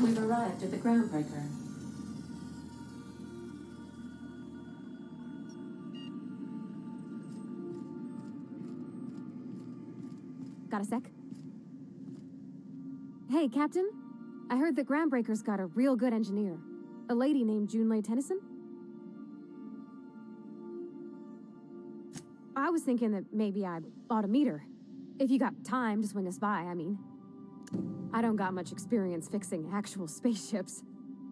We've arrived at the Groundbreaker. Got a sec? Hey, Captain. I heard that Groundbreaker's got a real good engineer. A lady named Junlei Tennyson? I was thinking that maybe I ought to meet her. If you got time to swing us by, I mean. I don't got much experience fixing actual spaceships.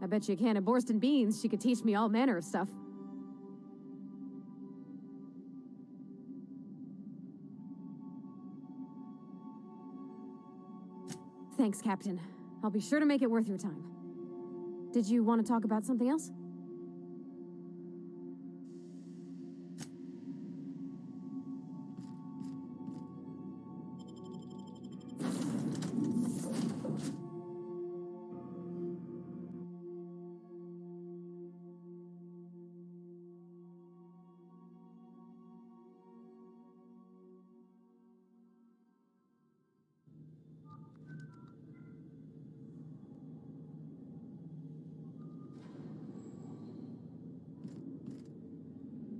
I bet you a can of Borston beans she could teach me all manner of stuff. Thanks, Captain. I'll be sure to make it worth your time. Did you want to talk about something else?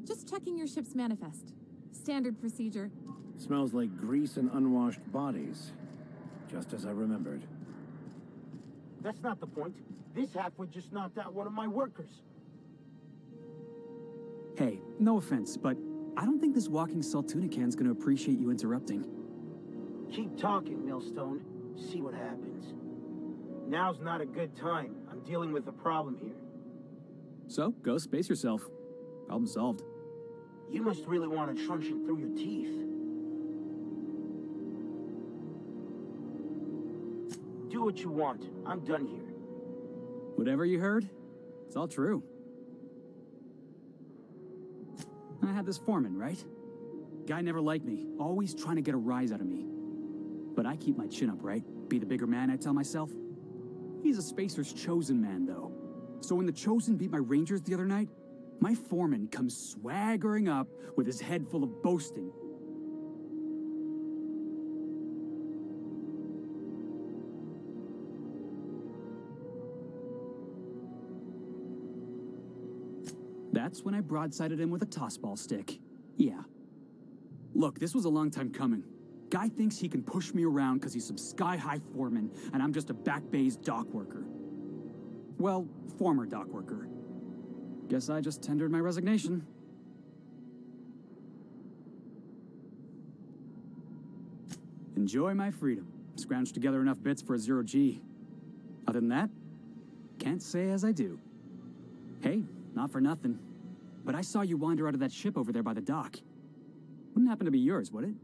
Just checking your ship's manifest. Standard procedure. Smells like grease and unwashed bodies. Just as I remembered. That's not the point. This halfwit just knocked out one of my workers. Hey, no offense, but I don't think this walking salt tuna can's gonna appreciate you interrupting. Keep talking, Millstone. See what happens. Now's not a good time. I'm dealing with a problem here. So, go space yourself. Problem solved. You must really want a truncheon through your teeth. Do what you want. I'm done here. Whatever you heard, it's all true. I had this foreman, right? Guy never liked me, always trying to get a rise out of me. But I keep my chin up, right? Be the bigger man, I tell myself. He's a spacer's chosen man, though. So when the chosen beat my rangers the other night, my foreman comes swaggering up with his head full of boasting. That's when I broadsided him with a tossball stick. Yeah. Look, this was a long time coming. Guy thinks he can push me around because he's some sky-high foreman, and I'm just a back bay's dock worker. Well, former dock worker. Guess I just tendered my resignation. Enjoy my freedom. Scrounged together enough bits for a 0G. Other than that, can't say as I do. Hey, not for nothing, but I saw you wander out of that ship over there by the dock. Wouldn't happen to be yours, would it?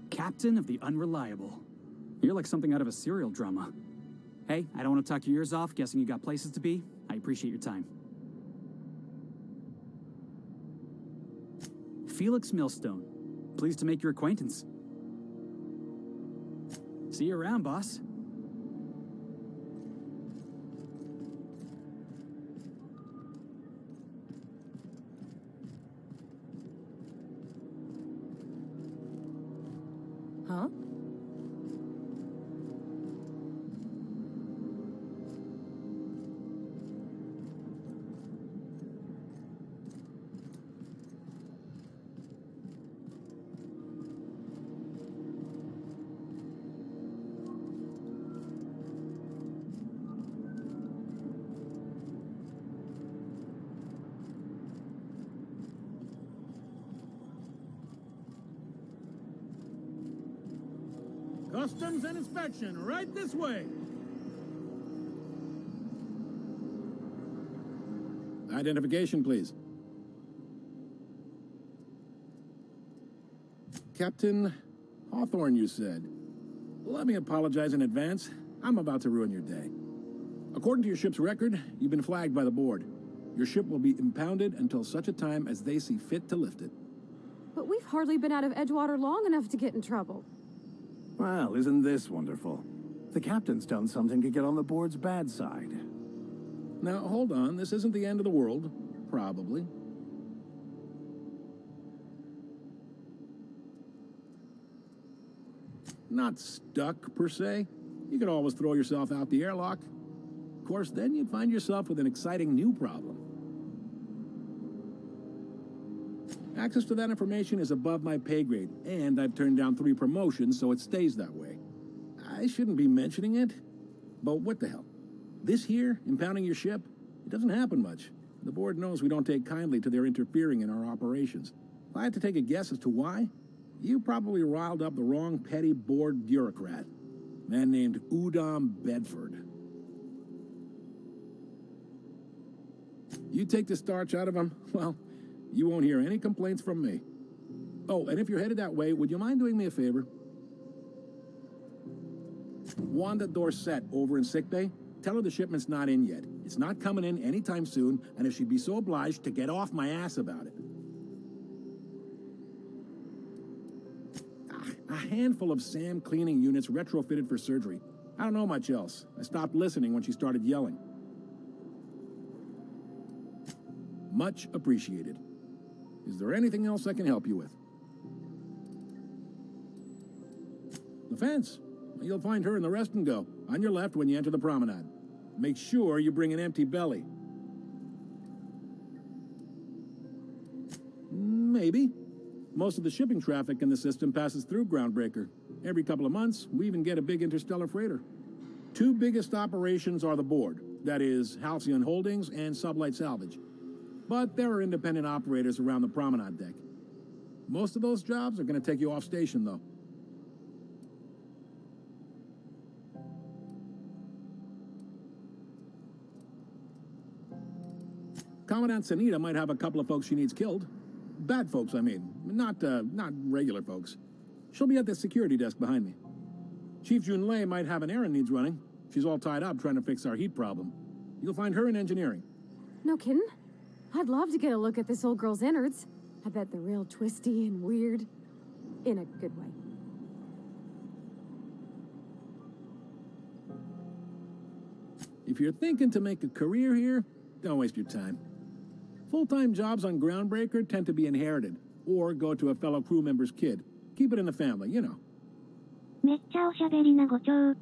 Captain of the Unreliable. You're like something out of a serial drama. Hey, I don't want to talk your ears off, guessing you got places to be. I appreciate your time. Felix Millstone. Pleased to make your acquaintance. See you around, boss. Huh? Customs and inspection, right this way. Identification, please. Captain Hawthorne, you said. Let me apologize in advance. I'm about to ruin your day. According to your ship's record, you've been flagged by the board. Your ship will be impounded until such a time as they see fit to lift it. But we've hardly been out of Edgewater long enough to get in trouble. Well, isn't this wonderful? The captain's done something to get on the board's bad side. Now, hold on. This isn't the end of the world. Probably. Not stuck, per se. You could always throw yourself out the airlock. Of course, then you'd find yourself with an exciting new problem. Access to that information is above my pay grade, and I've turned down 3 promotions, so it stays that way. I shouldn't be mentioning it, but what the hell? This here, impounding your ship, it doesn't happen much. The board knows we don't take kindly to their interfering in our operations. If I had to take a guess as to why, you probably riled up the wrong petty board bureaucrat. A man named Udom Bedford. You take the starch out of him, well, you won't hear any complaints from me. Oh, and if you're headed that way, would you mind doing me a favor? Wanda Dorset over in sickbay, tell her the shipment's not in yet. It's not coming in anytime soon, and if she'd be so obliged to get off my ass about it. A handful of SAM cleaning units retrofitted for surgery. I don't know much else. I stopped listening when she started yelling. Much appreciated. Is there anything else I can help you with? The fence. You'll find her in the Reston go, on your left when you enter the promenade. Make sure you bring an empty belly. Maybe. Most of the shipping traffic in the system passes through Groundbreaker. Every couple of months, we even get a big interstellar freighter. 2 biggest operations are the board, that is, Halcyon Holdings and Sublight Salvage. But there are independent operators around the promenade deck. Most of those jobs are going to take you off station, though. Commandant Sanita might have a couple of folks she needs killed. Bad folks, I mean. Not regular folks. She'll be at the security desk behind me. Chief Junlei might have an errand needs running. She's all tied up trying to fix our heat problem. You'll find her in engineering. No kidding? I'd love to get a look at this old girl's innards. I bet they're real twisty and weird. In a good way. If you're thinking to make a career here, don't waste your time. Full-time jobs on Groundbreaker tend to be inherited, or go to a fellow crew member's kid. Keep it in the family, you know. めっちゃおしゃべりなご長。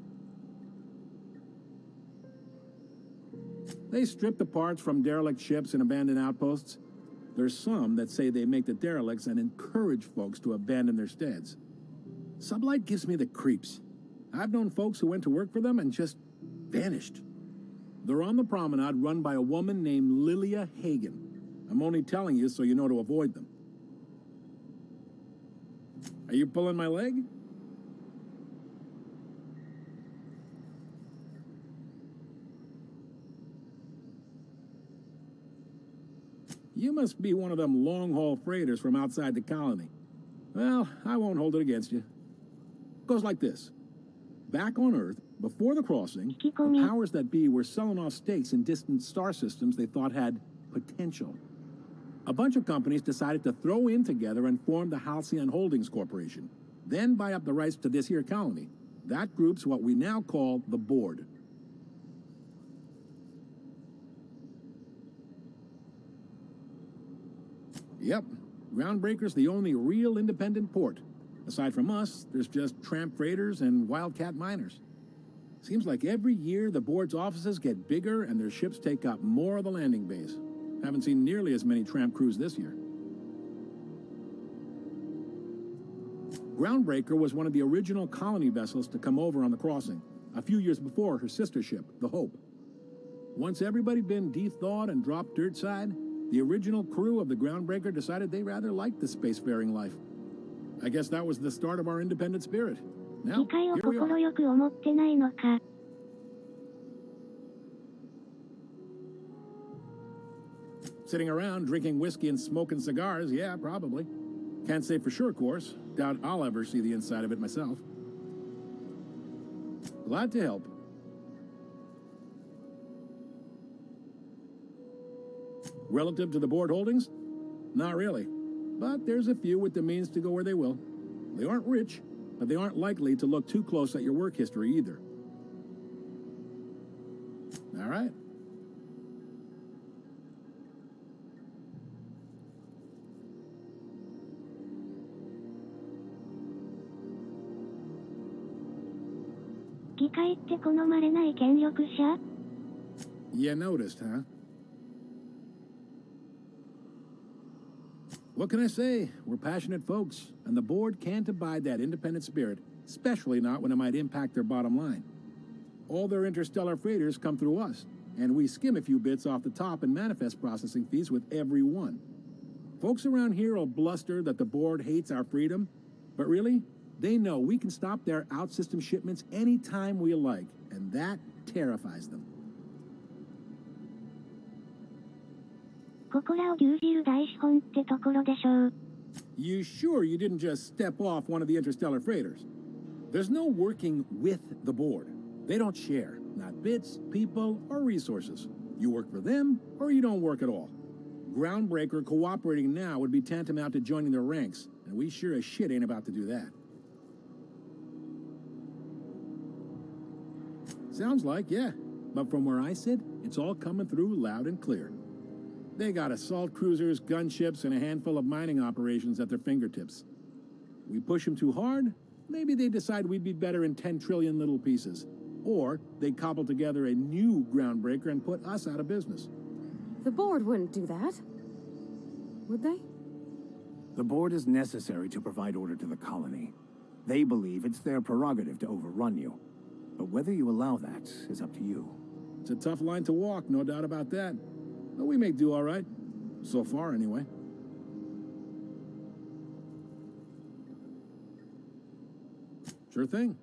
They strip the parts from derelict ships and abandoned outposts. There's some that say they make the derelicts and encourage folks to abandon their steads. Sublight gives me the creeps. I've known folks who went to work for them and just vanished. They're on the promenade run by a woman named Lilia Hagen. I'm only telling you so you know to avoid them. Are you pulling my leg? You must be one of them long-haul freighters from outside the colony. Well, I won't hold it against you. Goes like this. Back on Earth, before the crossing, the powers that be were selling off stakes in distant star systems they thought had potential. A bunch of companies decided to throw in together and form the Halcyon Holdings Corporation, then buy up the rights to this here colony. That group's what we now call the Board. Yep, Groundbreaker's the only real independent port. Aside from us, there's just tramp freighters and wildcat miners. Seems like every year the board's offices get bigger and their ships take up more of the landing base. Haven't seen nearly as many tramp crews this year. Groundbreaker was one of the original colony vessels to come over on the crossing, a few years before her sister ship, the Hope. Once everybody been de-thawed and dropped dirt side, the original crew of the Groundbreaker decided they rather liked the spacefaring life. I guess that was the start of our independent spirit. Now, 理解を here we are. 快く思ってないのか。 Sitting around drinking whiskey and smoking cigars, yeah, probably. Can't say for sure, of course. Doubt I'll ever see the inside of it myself. Glad to help. Relative to the board holdings? Not really. But there's a few with the means to go where they will. They aren't rich, but they aren't likely to look too close at your work history either. All right. 議会って好まれない権力者? You noticed, huh? What can I say? We're passionate folks, and the board can't abide that independent spirit, especially not when it might impact their bottom line. All their interstellar freighters come through us, and we skim a few bits off the top in manifest processing fees with every one. Folks around here will bluster that the board hates our freedom, but really, they know we can stop their out-system shipments anytime we like, and that terrifies them. ここらを牛耳る大資本ってところでしょう。 You sure you didn't just step off one of the interstellar freighters? There's no working with the board. They don't share, not bits, people, or resources. You work for them, or you don't work at all. Groundbreaker cooperating now would be tantamount to joining their ranks, and we sure as shit ain't about to do that. Sounds like, yeah. But from where I sit, it's all coming through loud and clear. They got assault cruisers, gunships, and a handful of mining operations at their fingertips. We push them too hard, maybe they decide we'd be better in 10 trillion little pieces. Or they cobble together a new Groundbreaker and put us out of business. The board wouldn't do that. Would they? The board is necessary to provide order to the colony. They believe it's their prerogative to overrun you. But whether you allow that is up to you. It's a tough line to walk, no doubt about that. But we may do all right. So far, anyway. Sure thing.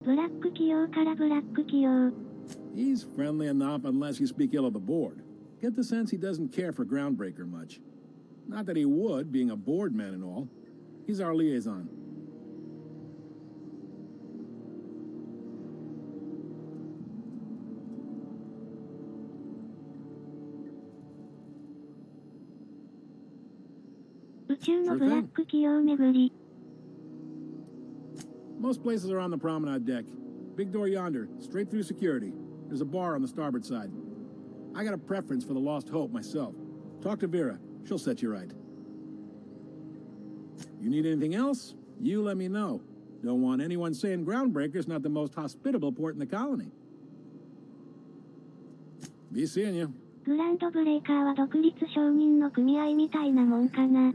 Black 企業からブラック企業. He's friendly enough unless you speak ill of the board. Get the sense he doesn't care for Groundbreaker much. Not that he would, being a board man and all. He's our liaison. Most places are on the promenade deck. Big door yonder, straight through security. There's a bar on the starboard side. I got a preference for the Lost Hope myself. Talk to Vera. She'll set you right. You need anything else? You let me know. Don't want anyone saying Groundbreaker's not the most hospitable port in the colony. Be seeing you. グランドブレイカーは独立承認の組合みたいなもんかな。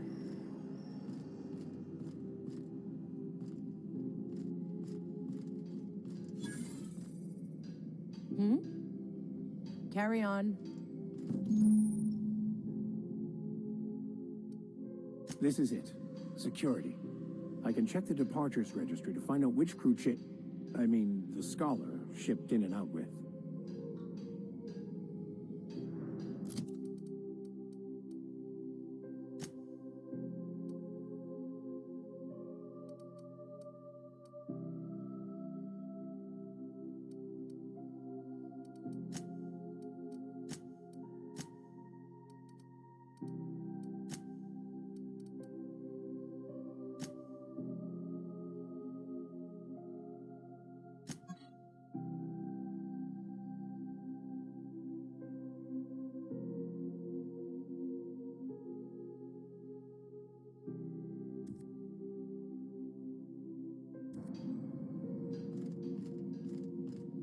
Carry on. This is it. Security. I can check the departures registry to find out which crew the Scholar shipped in and out with.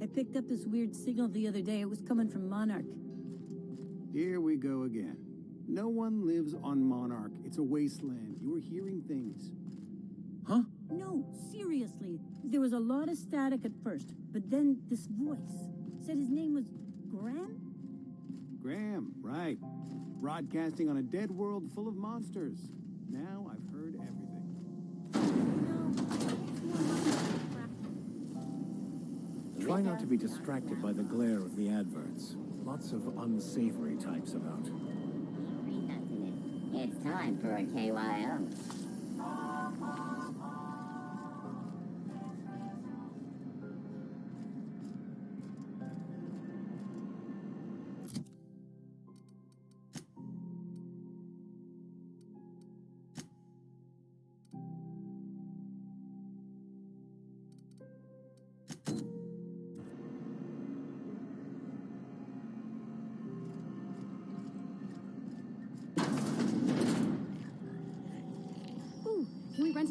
I picked up this weird signal the other day. It was coming from Monarch. Here we go again. No one lives on Monarch. It's a wasteland. You were hearing things. Huh? No, seriously. There was a lot of static at first, but then this voice said his name was Graham? Graham, right. Broadcasting on a dead world full of monsters. Now I've heard everything. Try not to be distracted by the glare of the adverts. Lots of unsavory types about. It's time for a KYO.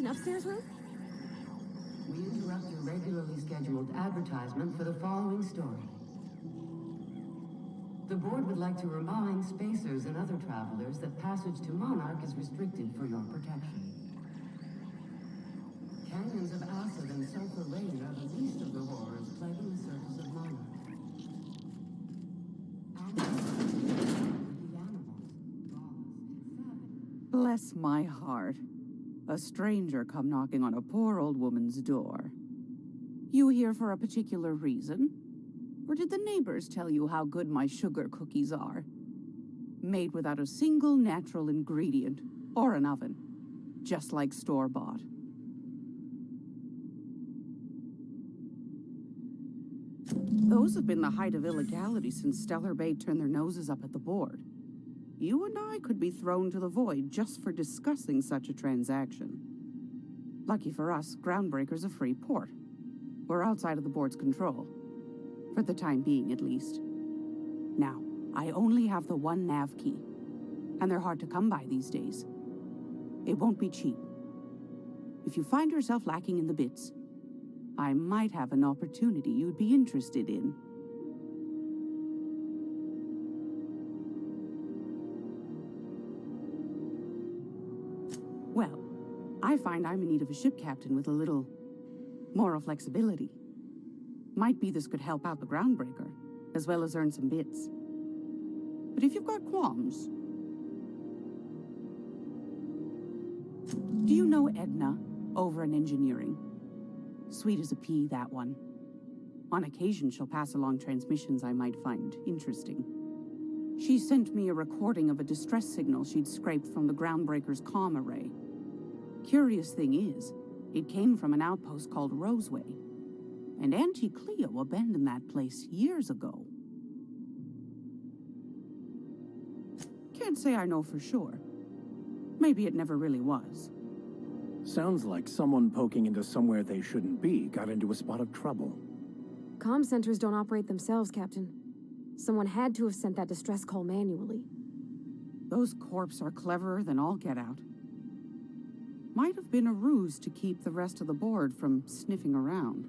an upstairs room? We interrupt your regularly scheduled advertisement for the following story. The board would like to remind spacers and other travelers that passage to Monarch is restricted for your protection. Canyons of acid and sulfur rain are the least of the horrors plaguing the surface of Monarch. Bless my heart. A stranger come knocking on a poor old woman's door. You here for a particular reason? Or did the neighbors tell you how good my sugar cookies are? Made without a single natural ingredient, or an oven. Just like store-bought. Those have been the height of illegality since Stellar Bay turned their noses up at the board. You and I could be thrown to the void just for discussing such a transaction. Lucky for us, Groundbreaker's a free port. We're outside of the board's control. For the time being, at least. Now, I only have the one nav key. And they're hard to come by these days. It won't be cheap. If you find yourself lacking in the bits, I might have an opportunity you'd be interested in. Well, I find I'm in need of a ship captain with a little moral flexibility. Might be this could help out the Groundbreaker, as well as earn some bits. But if you've got qualms... Do you know Edna, over in engineering? Sweet as a pea, that one. On occasion, she'll pass along transmissions I might find interesting. She sent me a recording of a distress signal she'd scraped from the Groundbreaker's comm array. Curious thing is, it came from an outpost called Roseway. And Auntie Cleo abandoned that place years ago. Can't say I know for sure. Maybe it never really was. Sounds like someone poking into somewhere they shouldn't be got into a spot of trouble. Comm centers don't operate themselves, Captain. Someone had to have sent that distress call manually. Those corps are cleverer than all get out. Might have been a ruse to keep the rest of the board from sniffing around.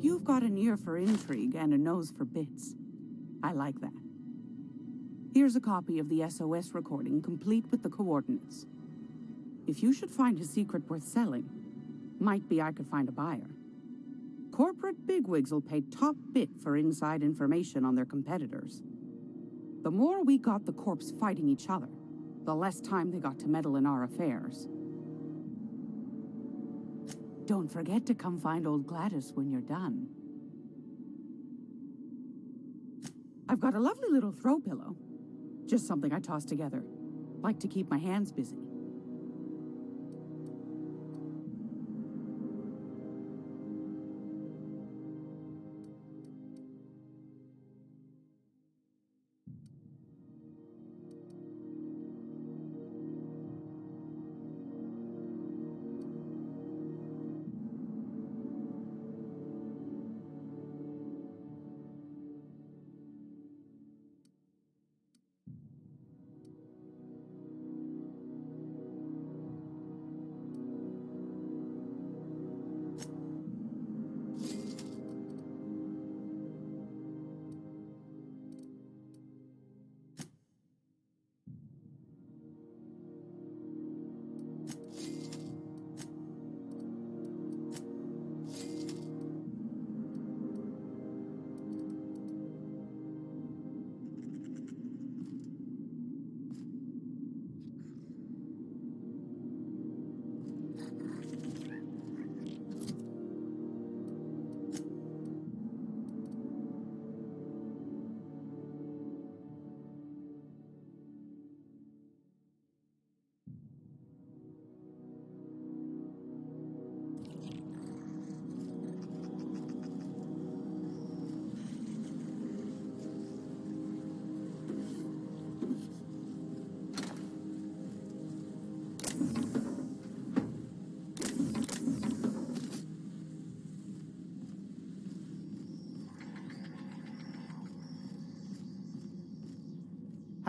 You've got an ear for intrigue and a nose for bits. I like that. Here's a copy of the SOS recording, complete with the coordinates. If you should find a secret worth selling, might be I could find a buyer. Corporate bigwigs will pay top bit for inside information on their competitors. The more we got the corps fighting each other, the less time they got to meddle in our affairs. Don't forget to come find old Gladys when you're done. I've got a lovely little throw pillow. Just something I toss together. Like to keep my hands busy.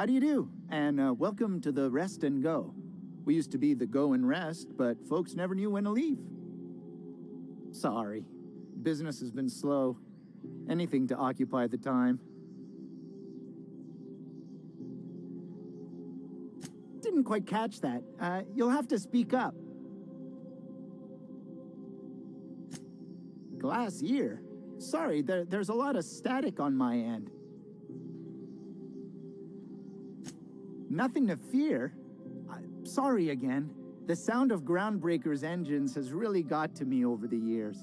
How do you do? And welcome to the Rest and Go. We used to be the Go and Rest, but folks never knew when to leave. Sorry. Business has been slow. Anything to occupy the time. Didn't quite catch that. You'll have to speak up. Glass ear? Sorry, there's a lot of static on my end. Nothing to fear. Sorry again. The sound of Groundbreaker's engines has really got to me over the years.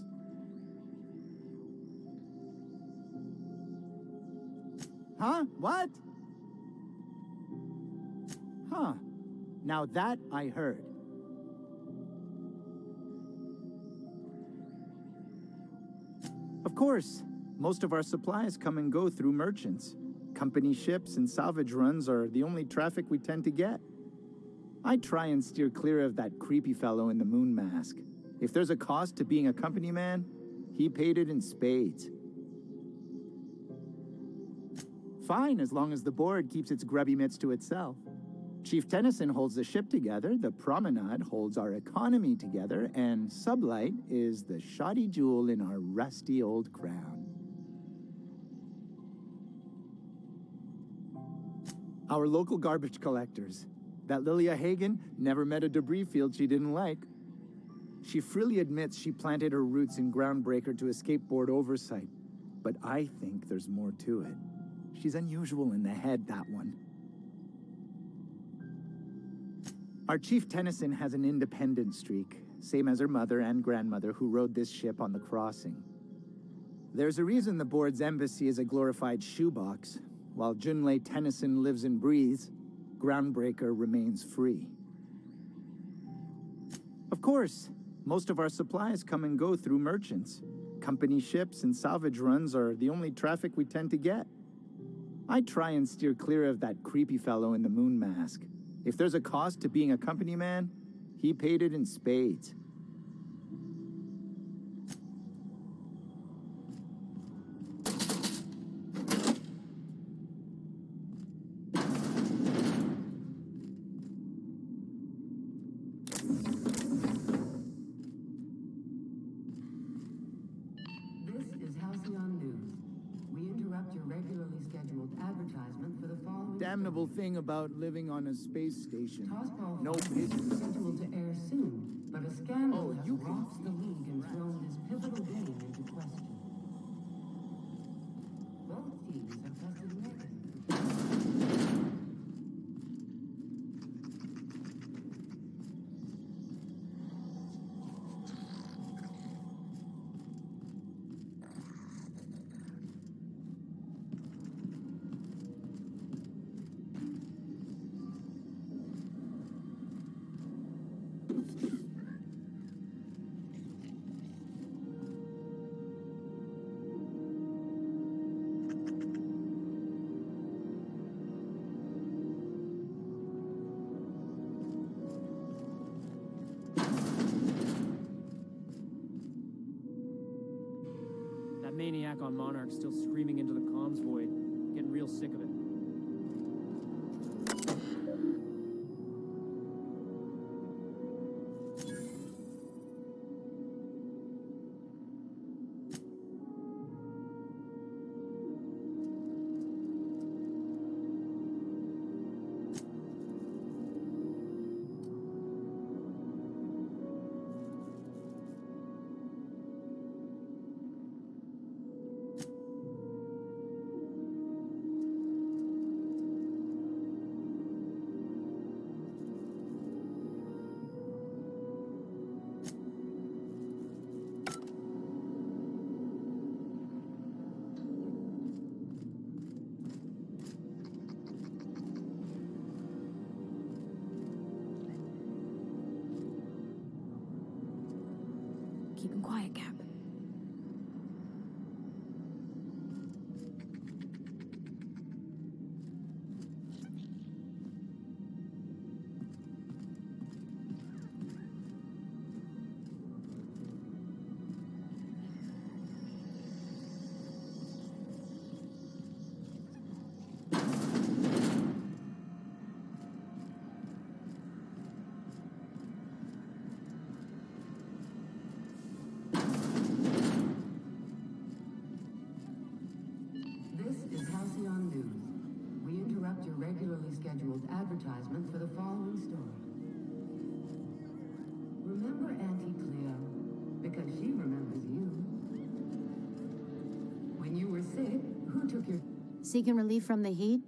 Huh? What? Huh. Now that I heard. Of course, most of our supplies come and go through merchants. Company ships and salvage runs are the only traffic we tend to get. I try and steer clear of that creepy fellow in the moon mask. If there's a cost to being a company man, he paid it in spades. Fine, as long as the board keeps its grubby mitts to itself. Chief Tennyson holds the ship together, the Promenade holds our economy together, and Sublight is the shoddy jewel in our rusty old crown. Our local garbage collectors. That Lilia Hagen never met a debris field she didn't like. She freely admits she planted her roots in Groundbreaker to escape board oversight, but I think there's more to it. She's unusual in the head, that one. Our Chief Tennyson has an independent streak, same as her mother and grandmother who rode this ship on the crossing. There's a reason the board's embassy is a glorified shoebox. While Junlei Tennyson lives and breathes, Groundbreaker remains free. Of course, most of our supplies come and go through merchants. Company ships and salvage runs are the only traffic we tend to get. I try and steer clear of that creepy fellow in the moon mask. If there's a cost to being a company man, he paid it in spades. Damnable thing about living on a space station. No pigeons. Scheduled to air soon, but a scandal has rocks the league and thrown this pivotal game into question. Both teams have tested negative. Maniac on Monarch still screaming into the comms void. Getting real sick of it. Keep him quiet, Cap. because she remembers you. When you were sick, who took your... Seeking relief from the heat?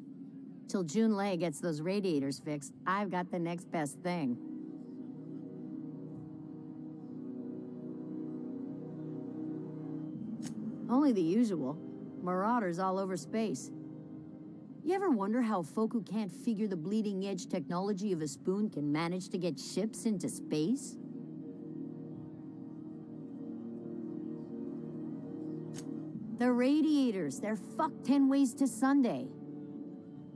Till June Lay gets those radiators fixed, I've got the next best thing. Only the usual. Marauders all over space. You ever wonder how folk who can't figure the bleeding edge technology of a spoon can manage to get ships into space? The radiators, they're fucked 10 ways to Sunday.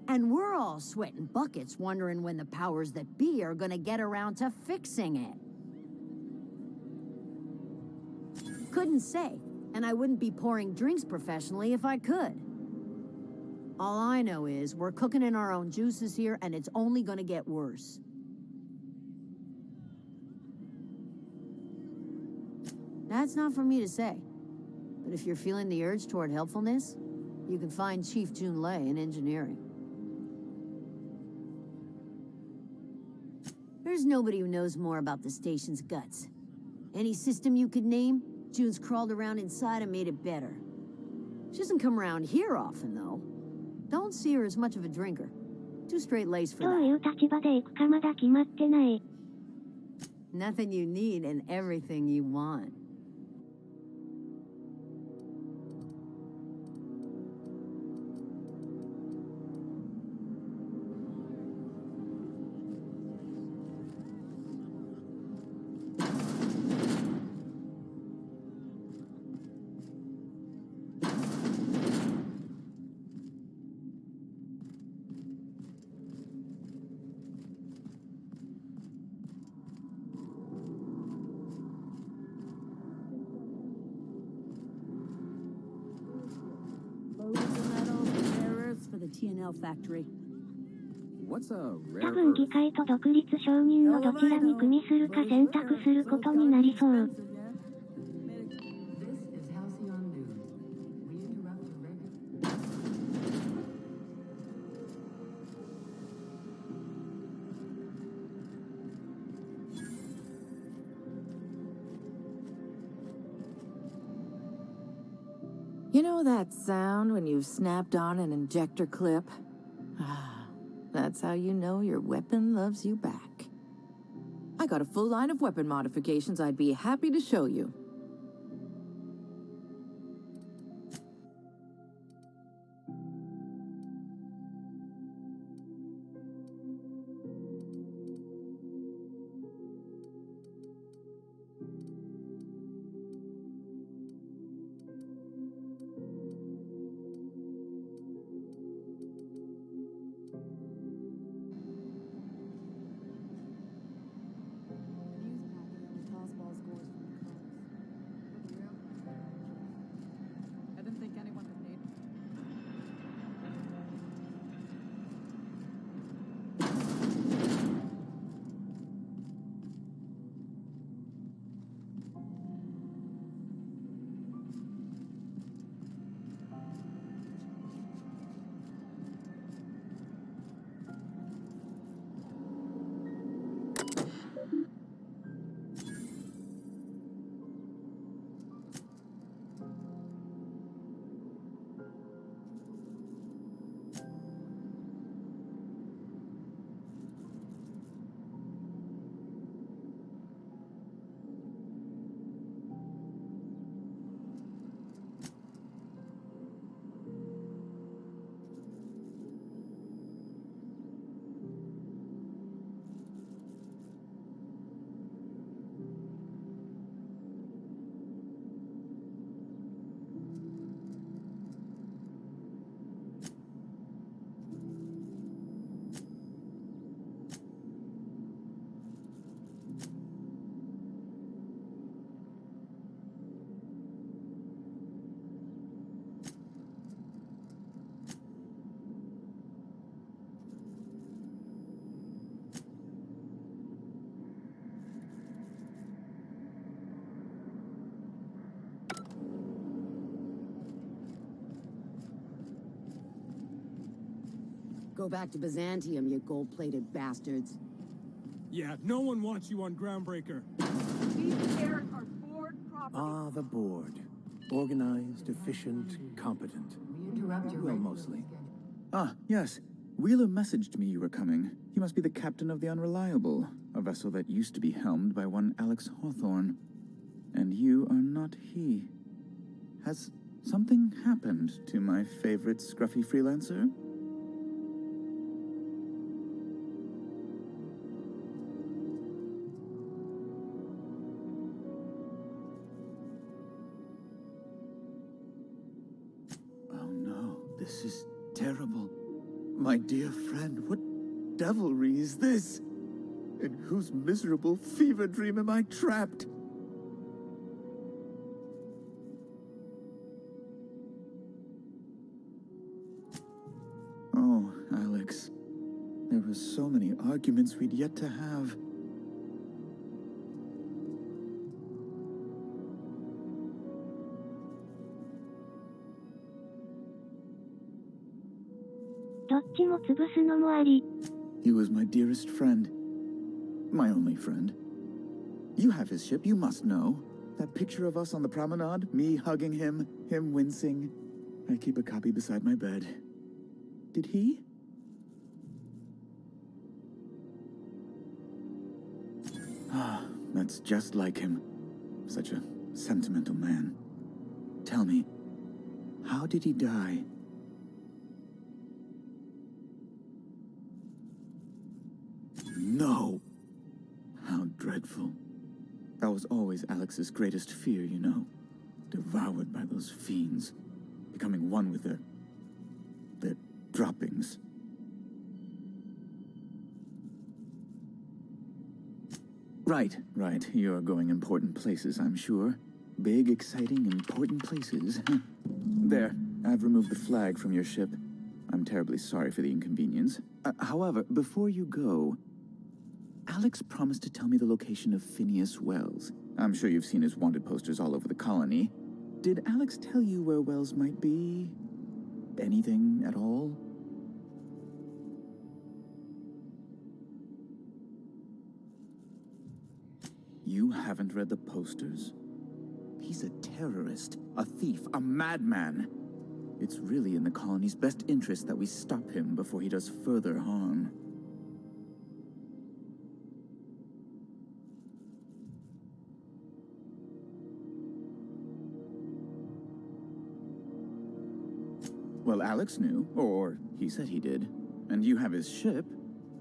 And we're all sweating buckets wondering when the powers that be are gonna get around to fixing it. Couldn't say, and I wouldn't be pouring drinks professionally if I could. All I know is we're cooking in our own juices here, and it's only gonna get worse. That's not for me to say. But if you're feeling the urge toward helpfulness, you can find Chief Jun Lei in engineering. There's nobody who knows more about the station's guts. Any system you could name, June's crawled around inside and made it better. She doesn't come around here often, though. Don't see her as much of a drinker. Too straight-laced for that. どういう立場で行くかまだ決まってない。 Nothing you need and everything you want. For the TNL Factory. What's a 多分議会と独立承認のどちらに組みするか選択することになりそう。 This is Halcyon News. We interrupt your regular... You know that sound when you've snapped on an injector clip? That's how you know your weapon loves you back. I got a full line of weapon modifications I'd be happy to show you. Go back to Byzantium, you gold-plated bastards. Yeah, no one wants you on Groundbreaker. These stairs are board Ah, the board. Organized, efficient, competent. We interrupt your Well, mostly. Ah, yes. Wheeler messaged me you were coming. He must be the captain of the Unreliable, a vessel that used to be helmed by one Alex Hawthorne. And you are not he. Has something happened to my favorite scruffy freelancer? Oh no, this is terrible. My dear friend, what devilry is this? In whose miserable fever dream am I trapped? Oh, Alex. There were so many arguments we'd yet to have. He was my dearest friend. My only friend. You have his ship, you must know. That picture of us on the promenade, me hugging him, him wincing. I keep a copy beside my bed. Did he? Ah, that's just like him. Such a sentimental man. Tell me, how did he die? No! How dreadful. That was always Alex's greatest fear, you know. Devoured by those fiends. Becoming one with their droppings. Right. You're going important places, I'm sure. Big, exciting, important places. There, I've removed the flag from your ship. I'm terribly sorry for the inconvenience. However, before you go, Alex promised to tell me the location of Phineas Wells. I'm sure you've seen his wanted posters all over the colony. Did Alex tell you where Wells might be? Anything at all? You haven't read the posters? He's a terrorist, a thief, a madman. It's really in the colony's best interest that we stop him before he does further harm. Well, Alex knew, or he said he did. And you have his ship.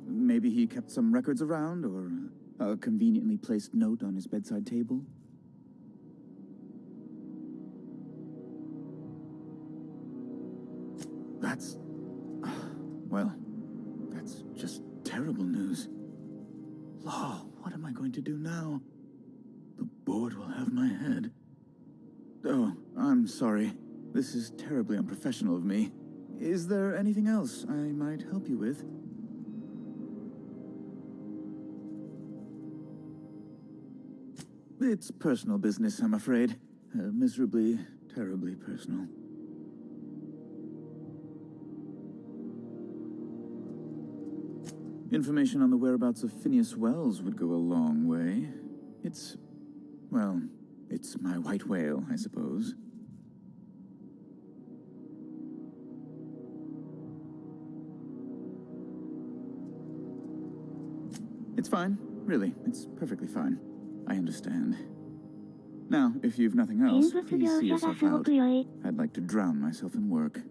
Maybe he kept some records around, or a conveniently placed note on his bedside table? That's... well, that's just terrible news. Law, what am I going to do now? The board will have my head. Oh, I'm sorry. This is terribly unprofessional of me. Is there anything else I might help you with? It's personal business, I'm afraid. Miserably, terribly personal. Information on the whereabouts of Phineas Wells would go a long way. It's my white whale, I suppose. It's fine. Really, it's perfectly fine. I understand. Now, if you've nothing else, please see yourself out. I'd like to drown myself in work.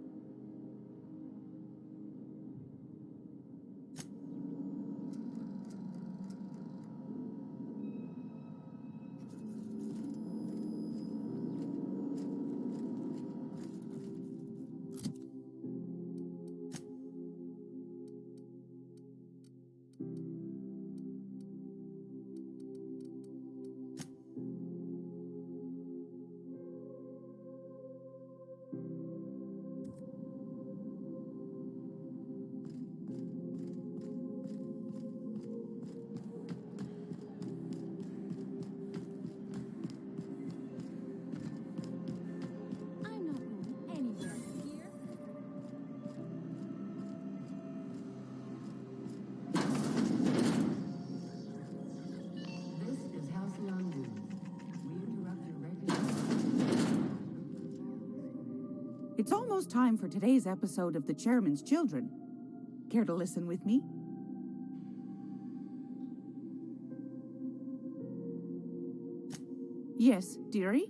It's almost time for today's episode of The Chairman's Children. Care to listen with me? Yes, dearie?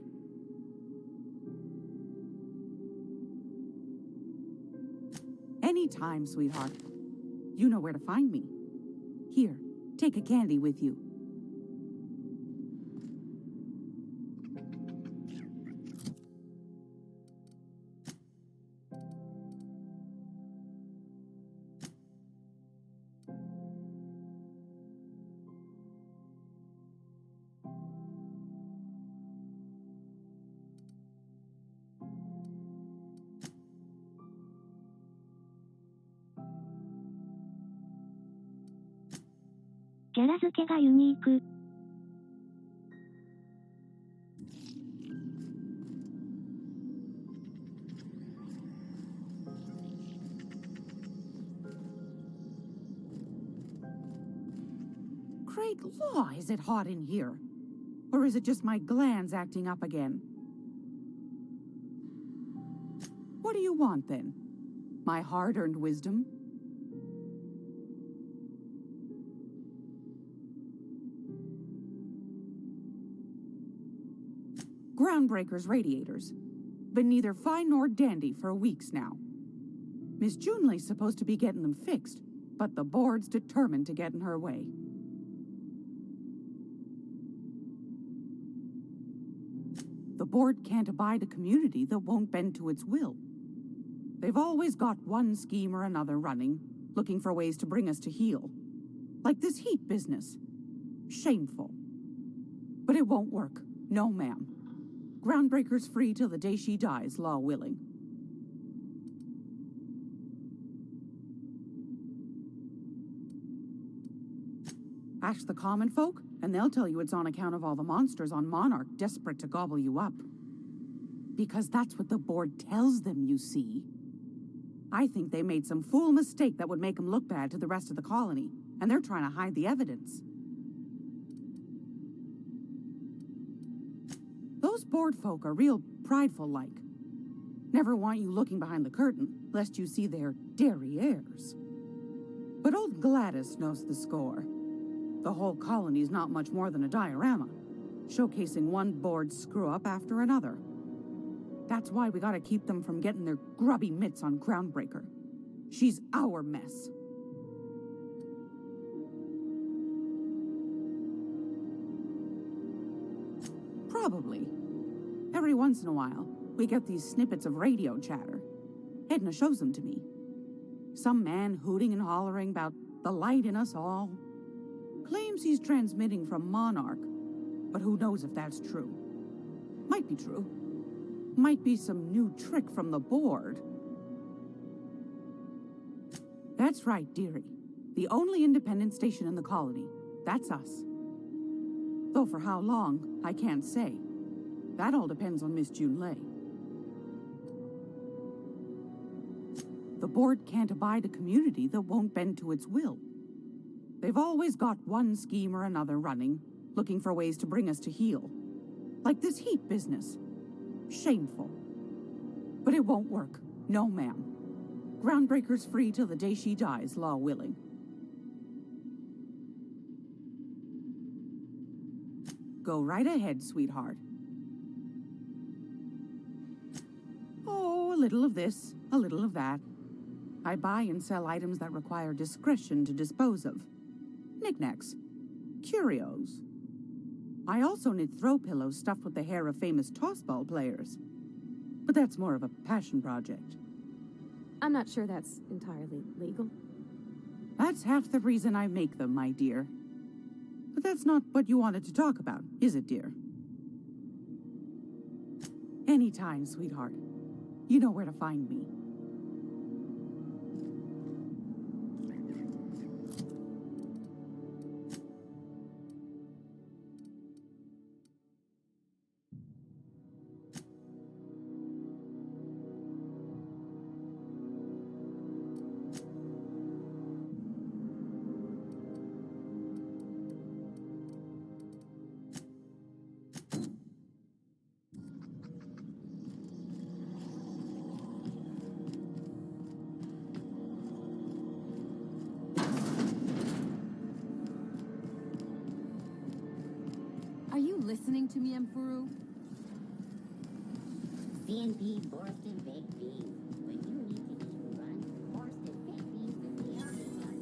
Anytime, sweetheart. You know where to find me. Here, take a candy with you.キャラ付けがユニーク。Great law, is it hot in here? Or is it just my glands acting up again? What do you want, then? My hard-earned wisdom? Groundbreaker's radiators. Been neither fine nor dandy for weeks now. Miss Junley's supposed to be getting them fixed, but the board's determined to get in her way. The board can't abide a community that won't bend to its will. They've always got one scheme or another running, looking for ways to bring us to heel. Like this heat business. Shameful. But it won't work. No, ma'am. Groundbreaker's free till the day she dies, law willing. Ask the common folk, and they'll tell you it's on account of all the monsters on Monarch desperate to gobble you up. Because that's what the board tells them, you see. I think they made some fool mistake that would make them look bad to the rest of the colony, and they're trying to hide the evidence. Those board folk are real prideful-like. Never want you looking behind the curtain, lest you see their derrieres. But old Gladys knows the score. The whole colony's not much more than a diorama, showcasing one board screw-up after another. That's why we gotta keep them from getting their grubby mitts on Groundbreaker. She's our mess. Probably. Every once in a while, we get these snippets of radio chatter. Edna shows them to me. Some man hooting and hollering about the light in us all. Claims he's transmitting from Monarch, but who knows if that's true. Might be true. Might be some new trick from the board. That's right, Dearie. The only independent station in the colony. That's us. Though for how long, I can't say. That all depends on Miss Junley. The board can't abide a community that won't bend to its will. They've always got one scheme or another running, looking for ways to bring us to heel. Like this heat business. Shameful. But it won't work. No, ma'am. Groundbreaker's free till the day she dies, law willing. Go right ahead, sweetheart. Oh, a little of this, a little of that. I buy and sell items that require discretion to dispose of. Knickknacks. Curios. I also knit throw pillows stuffed with the hair of famous tossball players. But that's more of a passion project. I'm not sure that's entirely legal. That's half the reason I make them, my dear. But that's not what you wanted to talk about, is it, dear? Anytime, sweetheart. You know where to find me. Are you listening to me, Emperor? CNP Borston Baked Beans. When you need to eat run, Borston Baked Beans is the only one.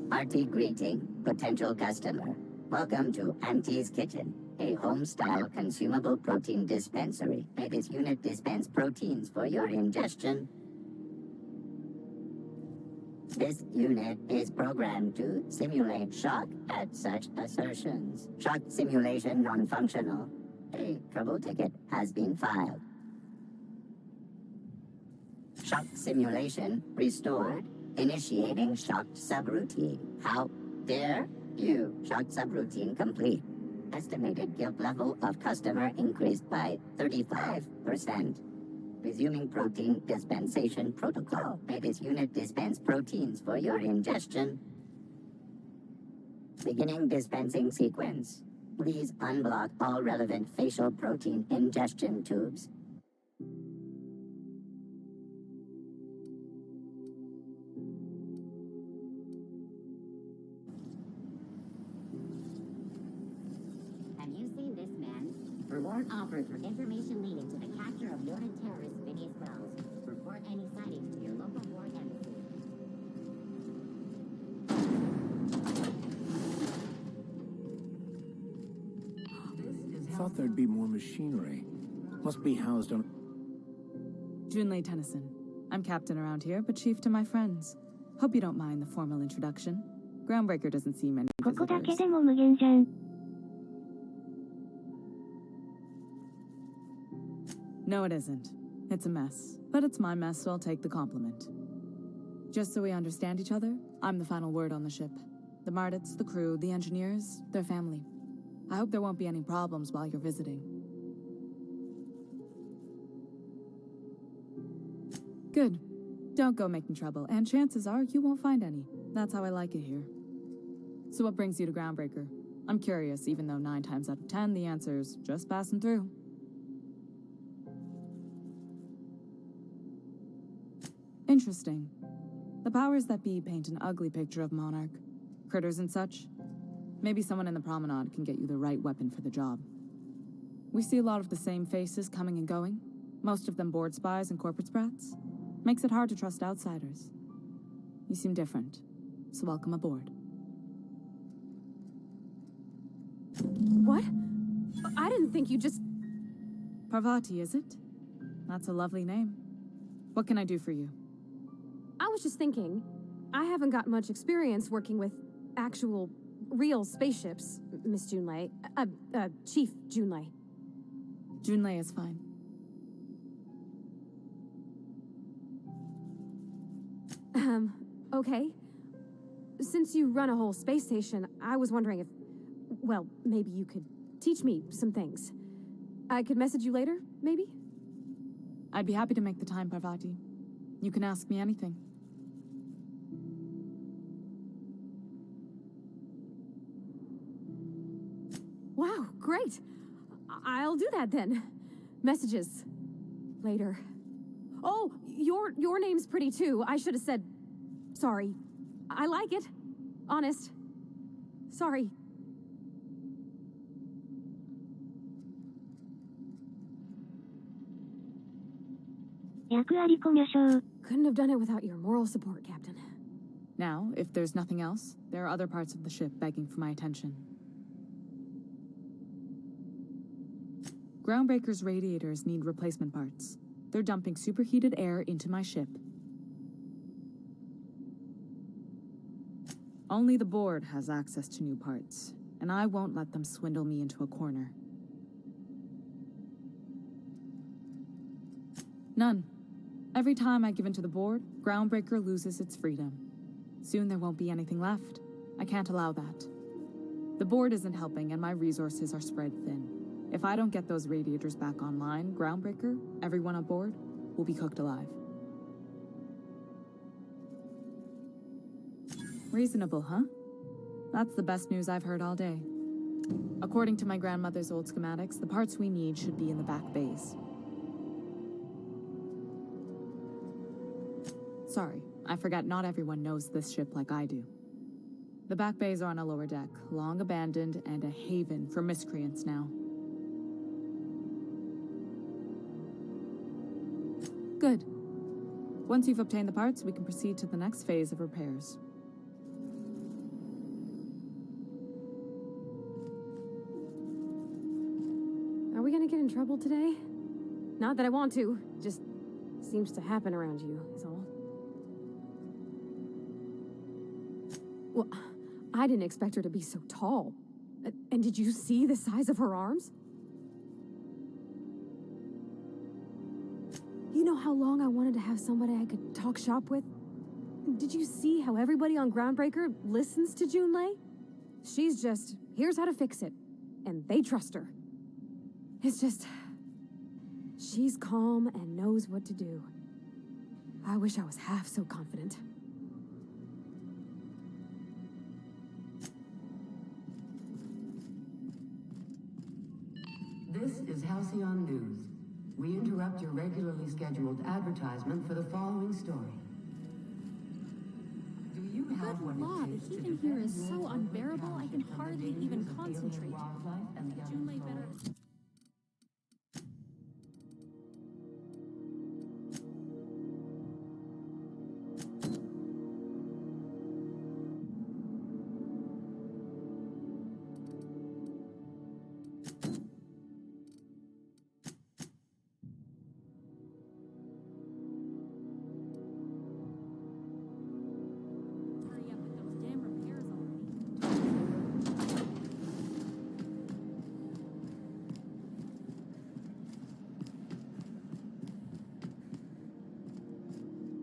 Aarti greeting, potential customer. Welcome to Auntie's Kitchen, a home-style consumable protein dispensary. This unit dispense proteins for your ingestion. This unit is programmed to simulate shock at such assertions. Shock simulation non-functional. A trouble ticket has been filed. Shock simulation restored. Initiating shocked subroutine. How dare you? Shocked subroutine complete. Estimated guilt level of customer increased by 35%. Resuming protein dispensation protocol. May this unit dispense proteins for your ingestion. Beginning dispensing sequence. Please unblock all relevant facial protein ingestion tubes. Have you seen this man? Reward offered for information leading to the capture of wanted terrorist Phineas Wells. Report any sightings to your local ward embassy. Thought there'd be more machinery. Must be housed on... Junlei Tennyson. I'm captain around here, but chief to my friends. Hope you don't mind the formal introduction. Groundbreaker doesn't see many ここだけ visitors. でも無限じゃん。 No, it isn't. It's a mess. But it's my mess, so I'll take the compliment. Just so we understand each other, I'm the final word on the ship. The Mardits, the crew, the engineers, their family. I hope there won't be any problems while you're visiting. Good. Don't go making trouble, and chances are you won't find any. That's how I like it here. So what brings you to Groundbreaker? I'm curious, even though 9 times out of 10 the answer's just passing through. Interesting. The powers that be paint an ugly picture of Monarch. Critters and such. Maybe someone in the promenade can get you the right weapon for the job. We see a lot of the same faces coming and going. Most of them board spies and corporate sprats. Makes it hard to trust outsiders. You seem different, so welcome aboard. What? I didn't think you just... Parvati, is it? That's a lovely name. What can I do for you? I was just thinking, I haven't got much experience working with actual, real spaceships, Miss Junlei. Chief Junlei. Junlei is fine. Okay. Since you run a whole space station, I was wondering if, well, maybe you could teach me some things. I could message you later, maybe? I'd be happy to make the time, Parvati. You can ask me anything. Wow, great. I'll do that then. Messages. Later. Oh, your name's pretty too. I should have said sorry. I like it. Honest. Sorry. Couldn't have done it without your moral support, Captain. Now, if there's nothing else, there are other parts of the ship begging for my attention. Groundbreaker's radiators need replacement parts. They're dumping superheated air into my ship. Only the board has access to new parts, and I won't let them swindle me into a corner. None. Every time I give in to the board, Groundbreaker loses its freedom. Soon there won't be anything left. I can't allow that. The board isn't helping, and my resources are spread thin. If I don't get those radiators back online, Groundbreaker, everyone aboard, will be cooked alive. Reasonable, huh? That's the best news I've heard all day. According to my grandmother's old schematics, the parts we need should be in the back bays. Sorry, I forgot not everyone knows this ship like I do. The back bays are on a lower deck, long abandoned and a haven for miscreants now. Good. Once you've obtained the parts, we can proceed to the next phase of repairs. Are we gonna get in trouble today? Not that I want to, just seems to happen around you, is all. Well, I didn't expect her to be so tall. And did you see the size of her arms? You know how long I wanted to have somebody I could talk shop with? Did you see how everybody on Groundbreaker listens to Junlei? She's just, here's how to fix it. And they trust her. It's just, she's calm and knows what to do. I wish I was half so confident. This is Halcyon News. We interrupt your regularly scheduled advertisement for the following story. Do you have what Law, it the takes heat to in here defend is your so public unbearable I can passion from the hardly dangers even of dealing with concentrate. wildlife and the Junlei better. uncontrolled? Hurry up with those damn repairs already.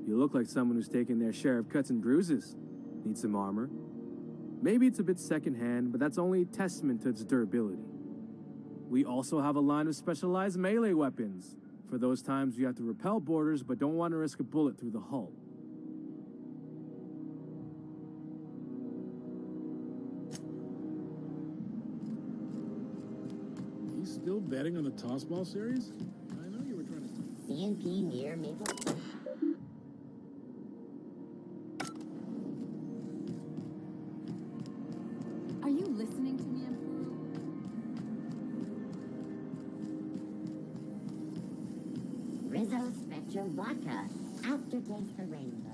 You look like someone who's taken their share of cuts and bruises. Need some armor? Maybe it's a bit secondhand, but that's only a testament to its durability. We also have a line of specialized melee weapons, for those times you have to repel boarders but don't want to risk a bullet through the hull. He's still betting on the tossball series? I know you were trying to... CNP near Maple. Are you listening to me, Emperor? Rizzo Spectrum Vodka. Aftertaste for rainbow.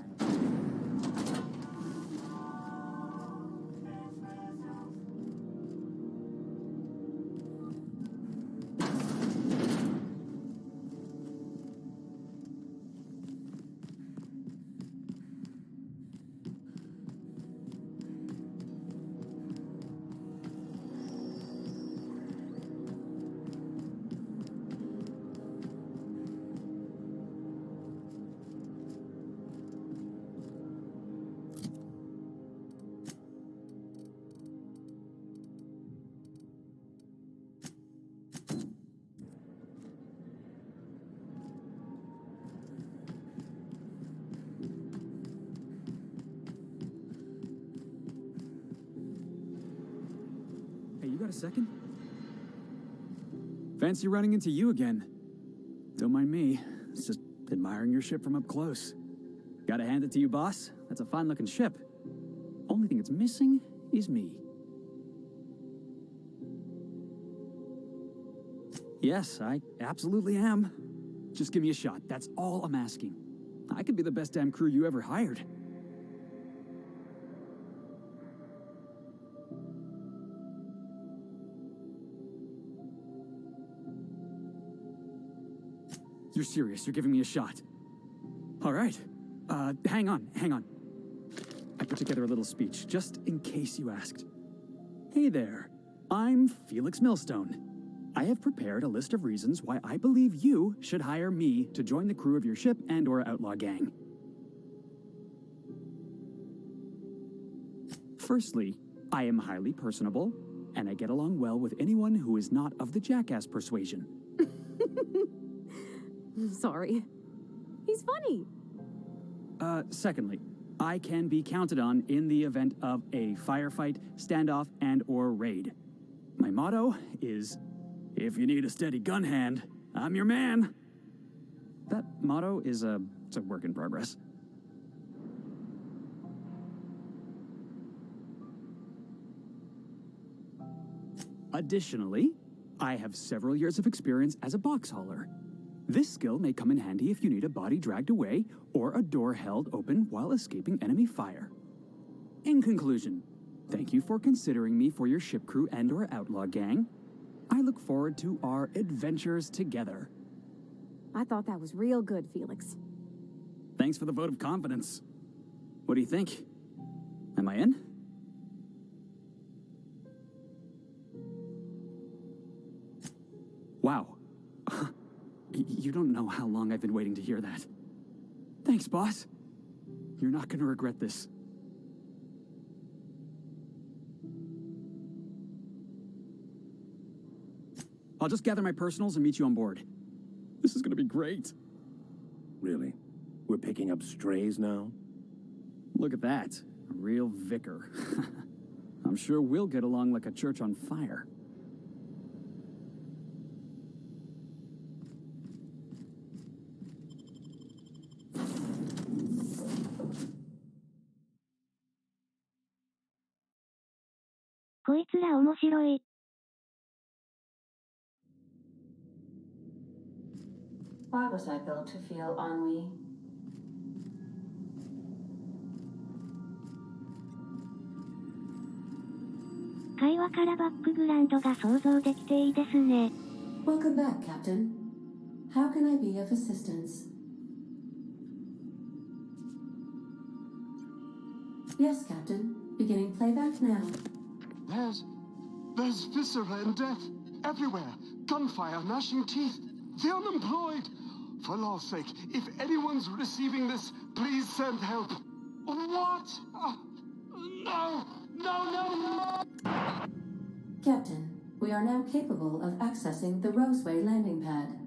Hey, you got a second? Fancy running into you again. Don't mind me. It's just admiring your ship from up close. Gotta hand it to you, boss. That's a fine-looking ship. Only thing it's missing is me. Yes, I absolutely am. Just give me a shot. That's all I'm asking. I could be the best damn crew you ever hired. You're serious? You're giving me a shot? All right. Hang on. I put together a little speech, just in case you asked. Hey there. I'm Felix Millstone. I have prepared a list of reasons why I believe you should hire me to join the crew of your ship and/or outlaw gang. Firstly, I am highly personable, and I get along well with anyone who is not of the jackass persuasion. Sorry. He's funny. Secondly, I can be counted on in the event of a firefight, standoff, and/or raid. My motto is, if you need a steady gun hand, I'm your man. That motto is it's a work in progress. Additionally, I have several years of experience as a box hauler. This skill may come in handy if you need a body dragged away or a door held open while escaping enemy fire. In conclusion, thank you for considering me for your ship crew and/or outlaw gang. I look forward to our adventures together. I thought that was real good, Felix. Thanks for the vote of confidence. What do you think? Am I in? Wow. You don't know how long I've been waiting to hear that. Thanks, boss. You're not gonna regret this. I'll just gather my personals and meet you on board. This is gonna be great. Really? We're picking up strays now? Look at that. A real vicar. I'm sure we'll get along like a church on fire.こいつら面白い。Why was I built to feel ennui? 会話からバックグラウンドが想像できていいですね。Welcome back, Captain. How can I be of assistance? Yes, Captain. Beginning playback now. There's viscera and death everywhere. Gunfire, gnashing teeth. The unemployed. For law's sake, if anyone's receiving this, please send help. What? No! No, no, no! Captain, we are now capable of accessing the Roseway landing pad.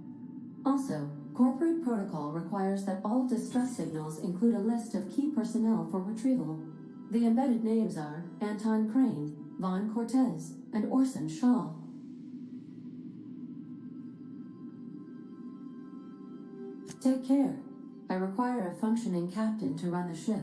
Also, corporate protocol requires that all distress signals include a list of key personnel for retrieval. The embedded names are Anton Crane, Vaughn Cortez, and Orson Shaw. Take care. I require a functioning captain to run the ship.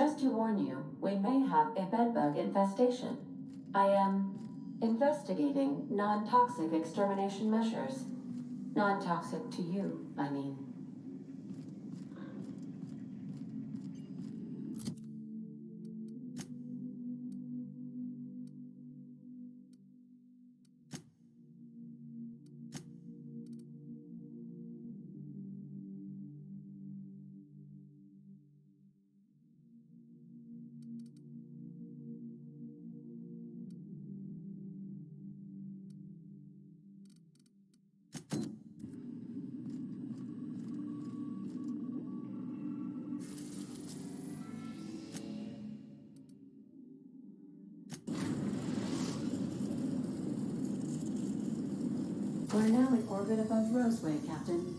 Just to warn you, we may have a bedbug infestation. I am investigating non-toxic extermination measures. Non-toxic to you, I mean. We're now in orbit above Roseway, Captain.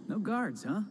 No guards, huh?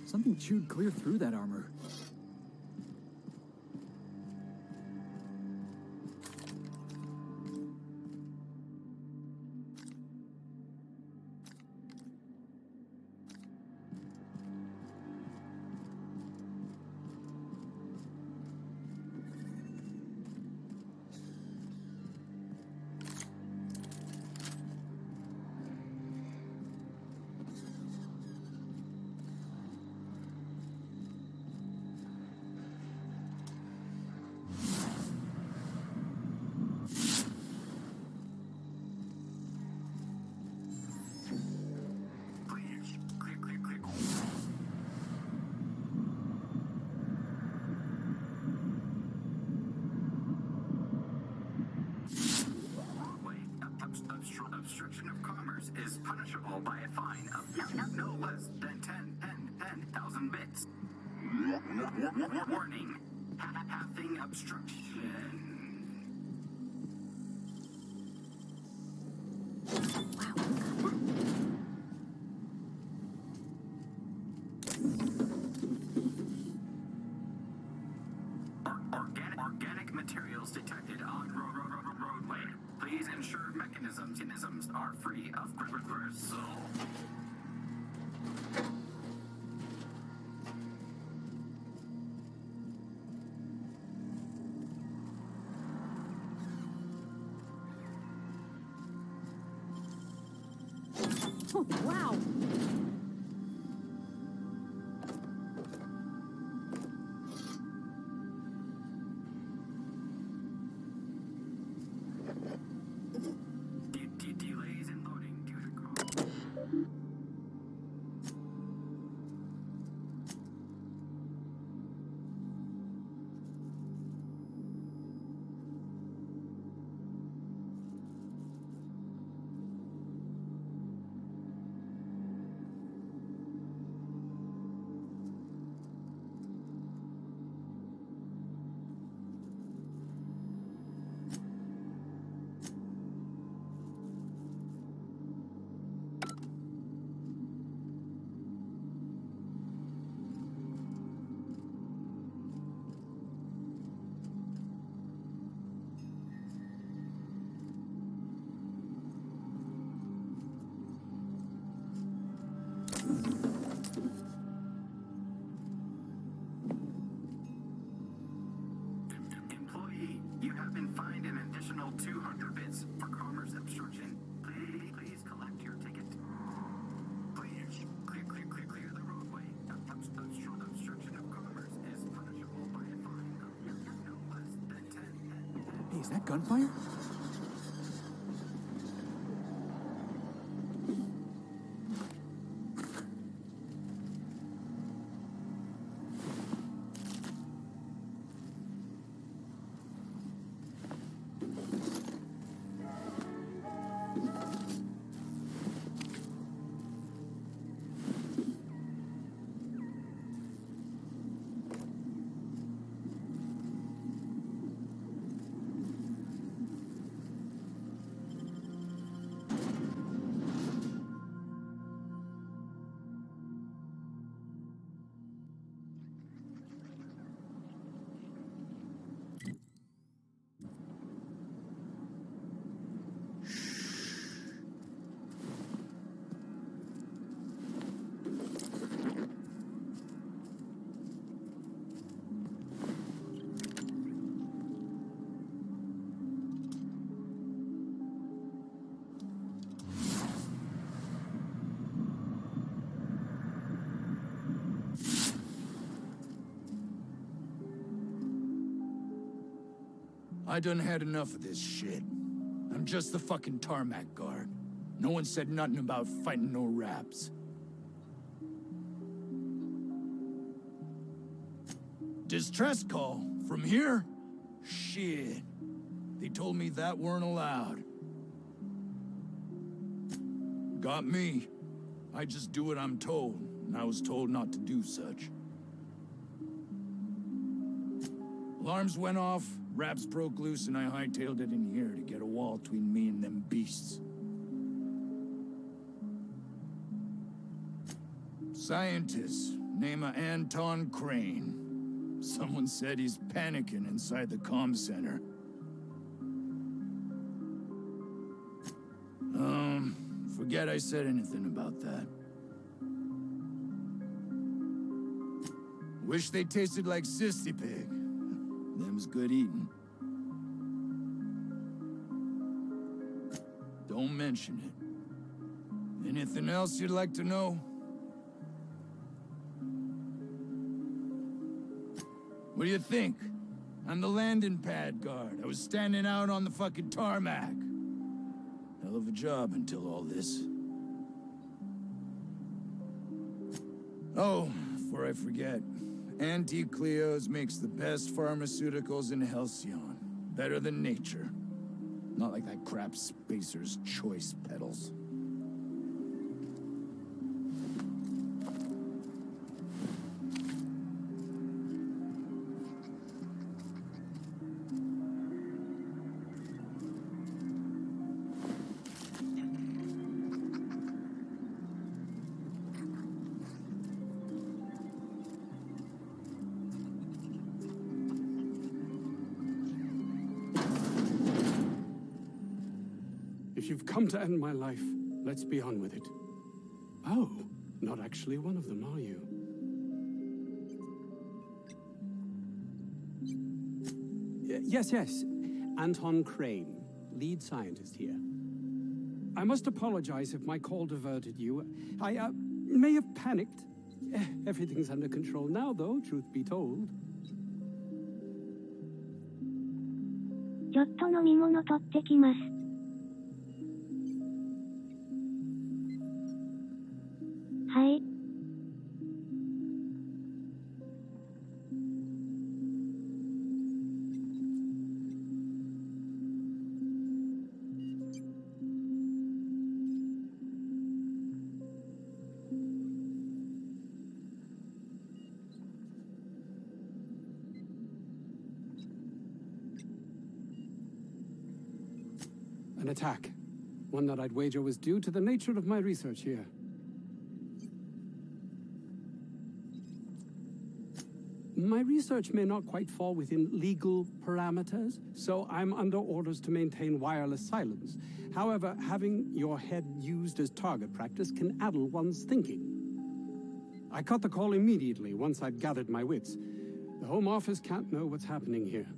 Something chewed clear through that armor. Obstruction of commerce is punishable by a fine of no less than 10,000 bits. Warning, pathing obstruction. Organic materials detected on roadway. Please ensure mechanisms are free of gristle. Oh, wow. Delays in loading due to is that gunfire? I done had enough of this shit. I'm just the fucking tarmac guard. No one said nothing about fighting no raps. Distress call? From here? Shit. They told me that weren't allowed. Got me. I just do what I'm told, and I was told not to do such. Alarms went off, raps broke loose, and I hightailed it in here to get a wall between me and them beasts. Scientist, name of Anton Crane. Someone said he's panicking inside the comm center. Forget I said anything about that. Wish they tasted like Sissy Pig. Them's good eating. Don't mention it. Anything else you'd like to know? What do you think? I'm the landing pad guard. I was standing out on the fucking tarmac. Hell of a job until all this. Oh, before I forget, Auntie Cleo's makes the best pharmaceuticals in Halcyon. Better than nature. Not like that crap Spacer's Choice pedals. If you've come to end my life, let's be on with it. Oh, not actually one of them, are you? Yes. Anton Crane, lead scientist here. I must apologize if my call diverted you. I may have panicked. Everything's under control now, though, truth be told. ちょっと飲み物取ってきます。はい。An attack. One that I'd wager was due to the nature of my research here. My research may not quite fall within legal parameters, so I'm under orders to maintain wireless silence. However, having your head used as target practice can addle one's thinking. I cut the call immediately once I'd gathered my wits. The Home Office can't know what's happening here.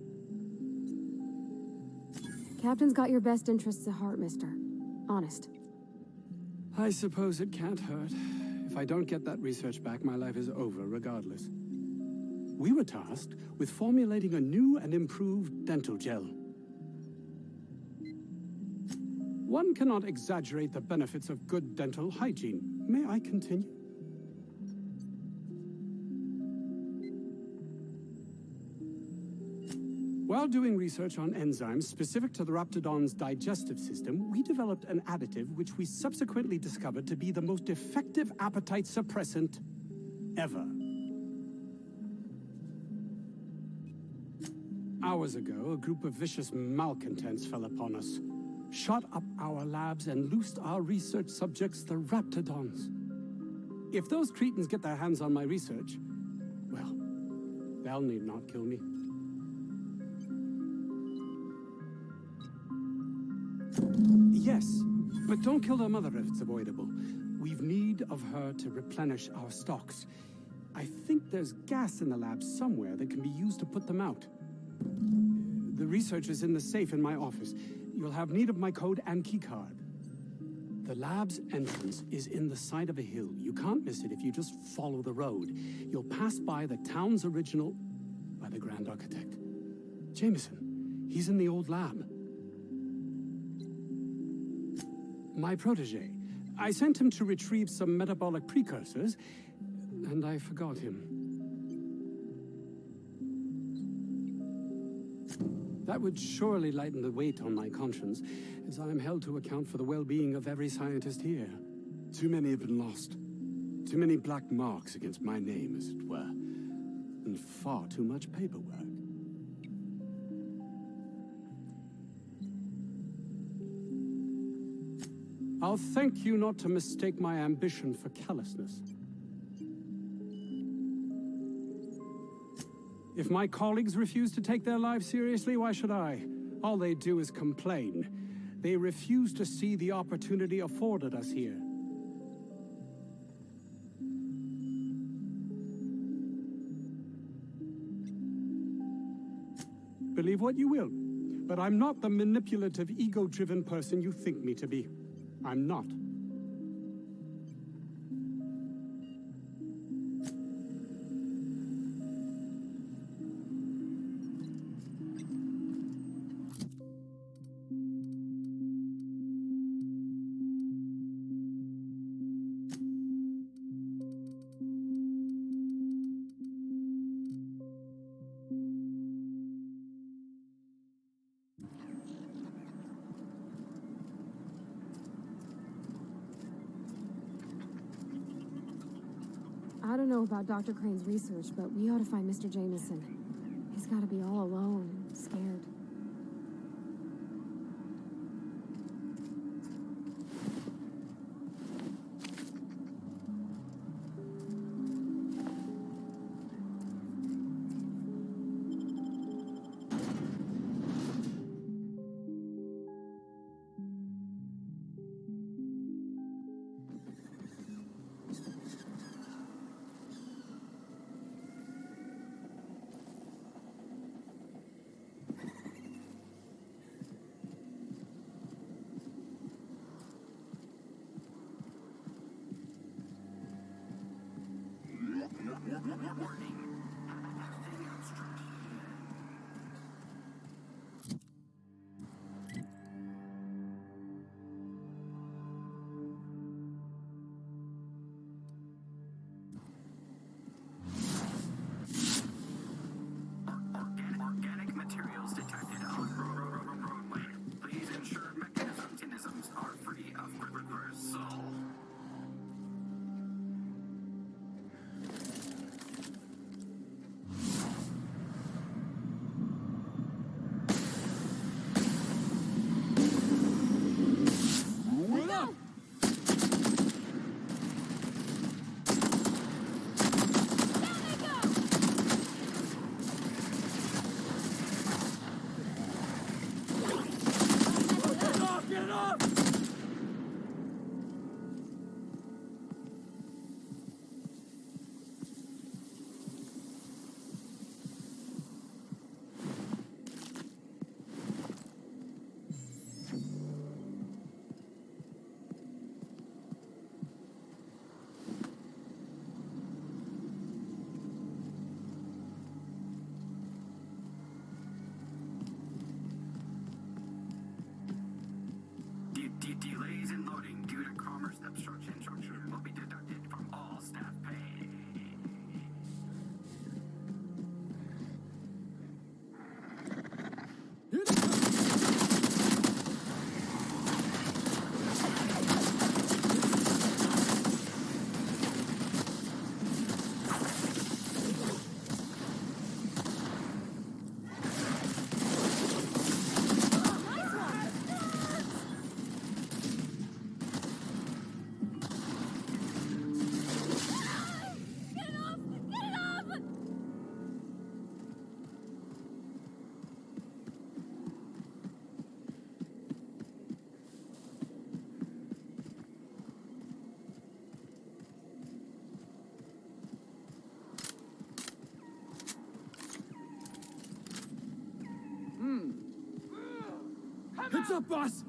Captain's got your best interests at heart, mister. Honest. I suppose it can't hurt. If I don't get that research back, my life is over regardless. We were tasked with formulating a new and improved dental gel. One cannot exaggerate the benefits of good dental hygiene. May I continue? While doing research on enzymes specific to the Raptidon's digestive system, we developed an additive which we subsequently discovered to be the most effective appetite suppressant ever. Hours ago, a group of vicious malcontents fell upon us, shot up our labs, and loosed our research subjects, the Raptidons. If those cretins get their hands on my research, well, they'll need not kill me. Yes, but don't kill their mother if it's avoidable. We've need of her to replenish our stocks. I think there's gas in the lab somewhere that can be used to put them out. The research is in the safe in my office. You'll have need of my code and keycard. The lab's entrance is in the side of a hill. You can't miss it if you just follow the road. You'll pass by the town's original by the Grand Architect. Jameson, he's in the old lab. My protege. I sent him to retrieve some metabolic precursors, and I forgot him. That would surely lighten the weight on my conscience, as I am held to account for the well-being of every scientist here. Too many have been lost. Too many black marks against my name, as it were. And far too much paperwork. I'll thank you not to mistake my ambition for callousness. If my colleagues refuse to take their lives seriously, why should I? All they do is complain. They refuse to see the opportunity afforded us here. Believe what you will, but I'm not the manipulative, ego-driven person you think me to be. I'm not. I don't know about Dr. Crane's research, but we ought to find Mr. Jameson. He's got to be all alone and scared. Organic materials detected on roadway. Please ensure mechanisms are free of reversal. Delays in loading due to commerce obstruction will be deducted from all staff pay. Heads up, boss!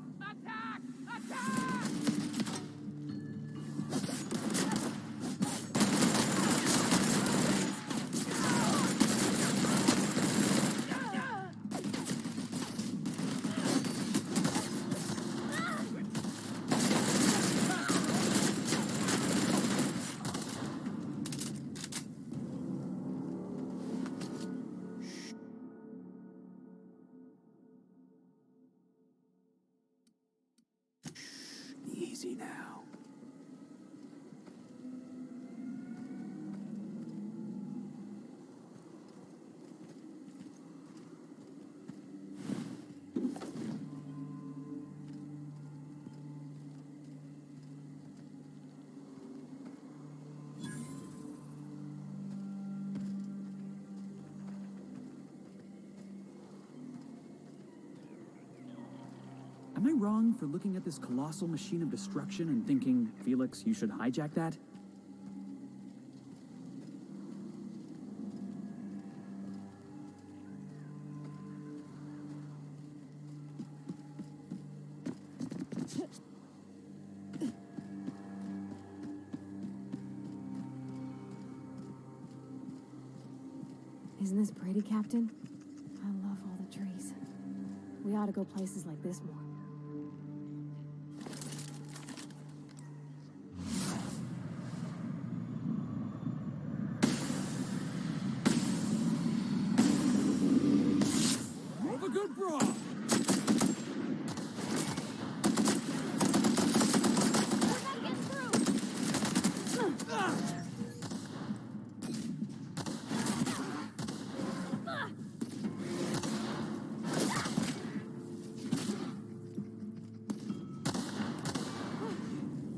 Easy now. Am I wrong for looking at this colossal machine of destruction and thinking, Felix, you should hijack that? Isn't this pretty, Captain? I love all the trees. We ought to go places like this more. Have a good bra!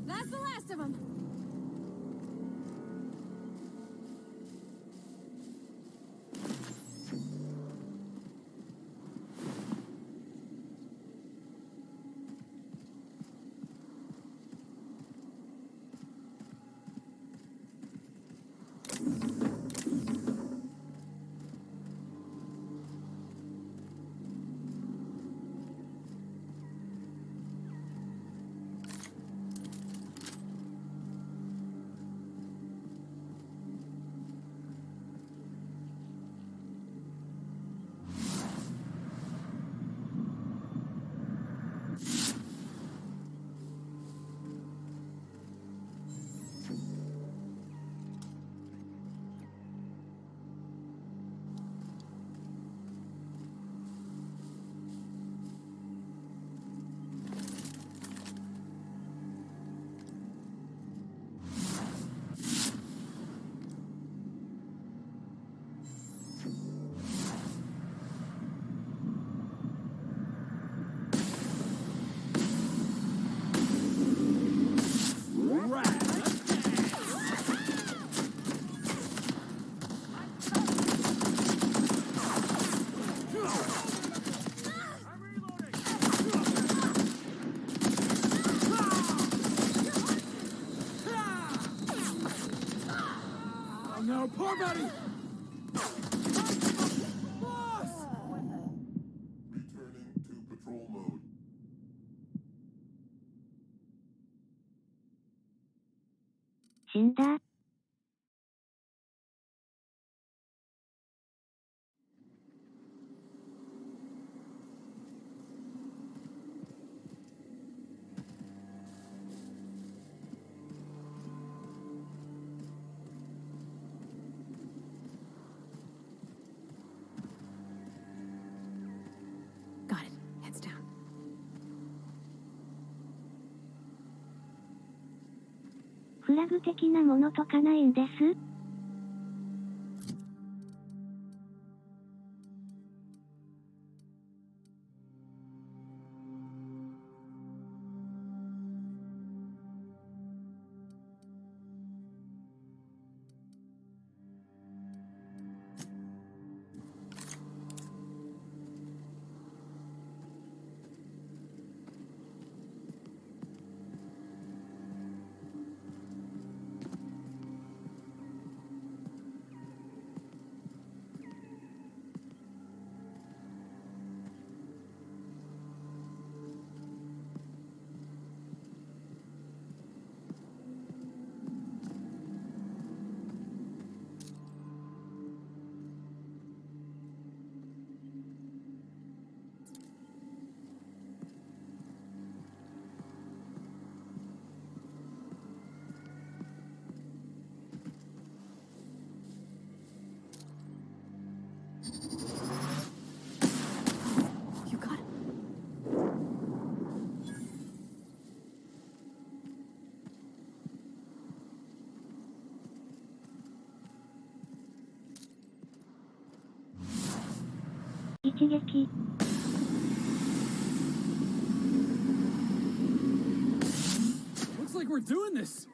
That's the last of them. No, Parvati! Returning to patrol mode. Shinda. ラグ的なものとかないんです？一撃。Looks like we're doing this.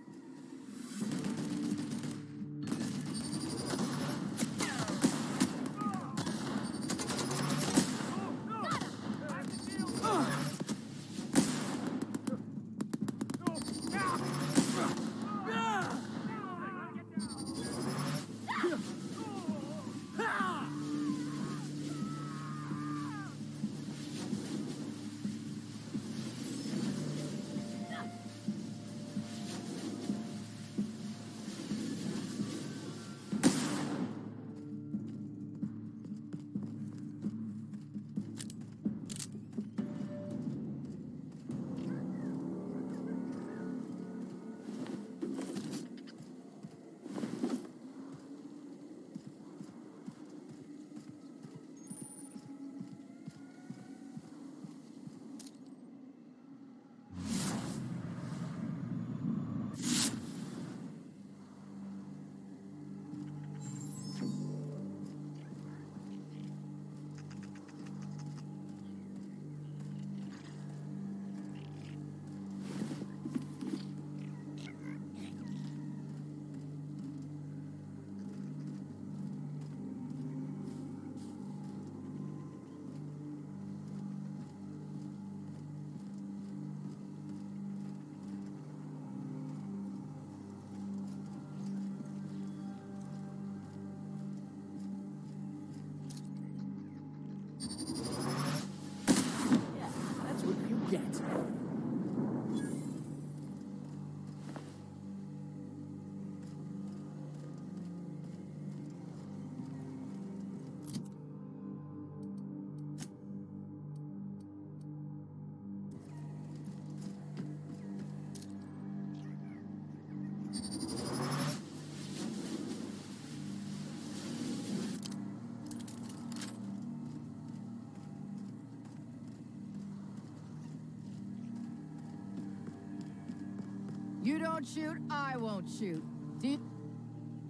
You don't shoot, I won't shoot.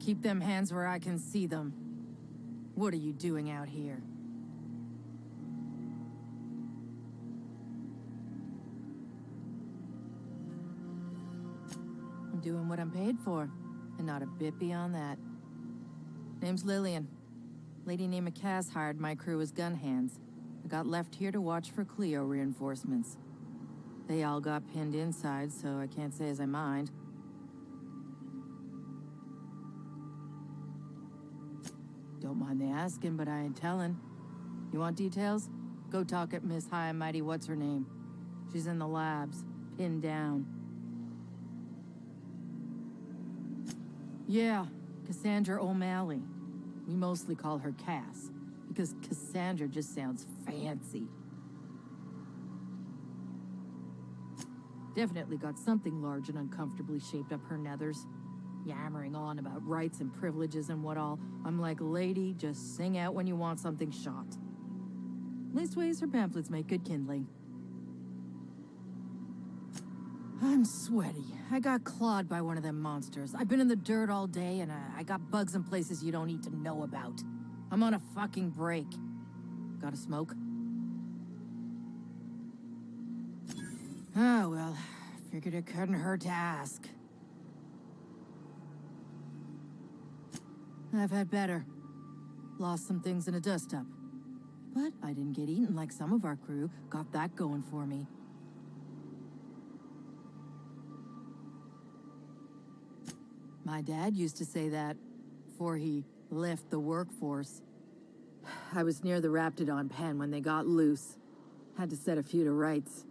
Keep them hands where I can see them. What are you doing out here? I'm doing what I'm paid for, and not a bit beyond that. Name's Lillian. Lady named Cass hired my crew as gun hands. I got left here to watch for Cleo reinforcements. They all got pinned inside, so I can't say as I mind. Don't mind the asking, but I ain't telling. You want details? Go talk at Miss High and Mighty What's-Her-Name. She's in the labs, pinned down. Yeah, Cassandra O'Malley. We mostly call her Cass, because Cassandra just sounds fancy. Definitely got something large and uncomfortably shaped up her nethers. Yammering on about rights and privileges and what all. I'm like, lady, just sing out when you want something shot. Leastways, her pamphlets make good kindling. I'm I'm sweaty. I got clawed by one of them monsters. I've been in the dirt all day, and I got bugs in places you don't need to know about. I'm on a fucking break. Got a smoke? Oh, well, figured it couldn't hurt to ask. I've had better. Lost some things in a dust-up. But I didn't get eaten like some of our crew. Got that going for me. My dad used to say that before he left the workforce. I was near the Raptidon pen when they got loose. Had to set a few to rights.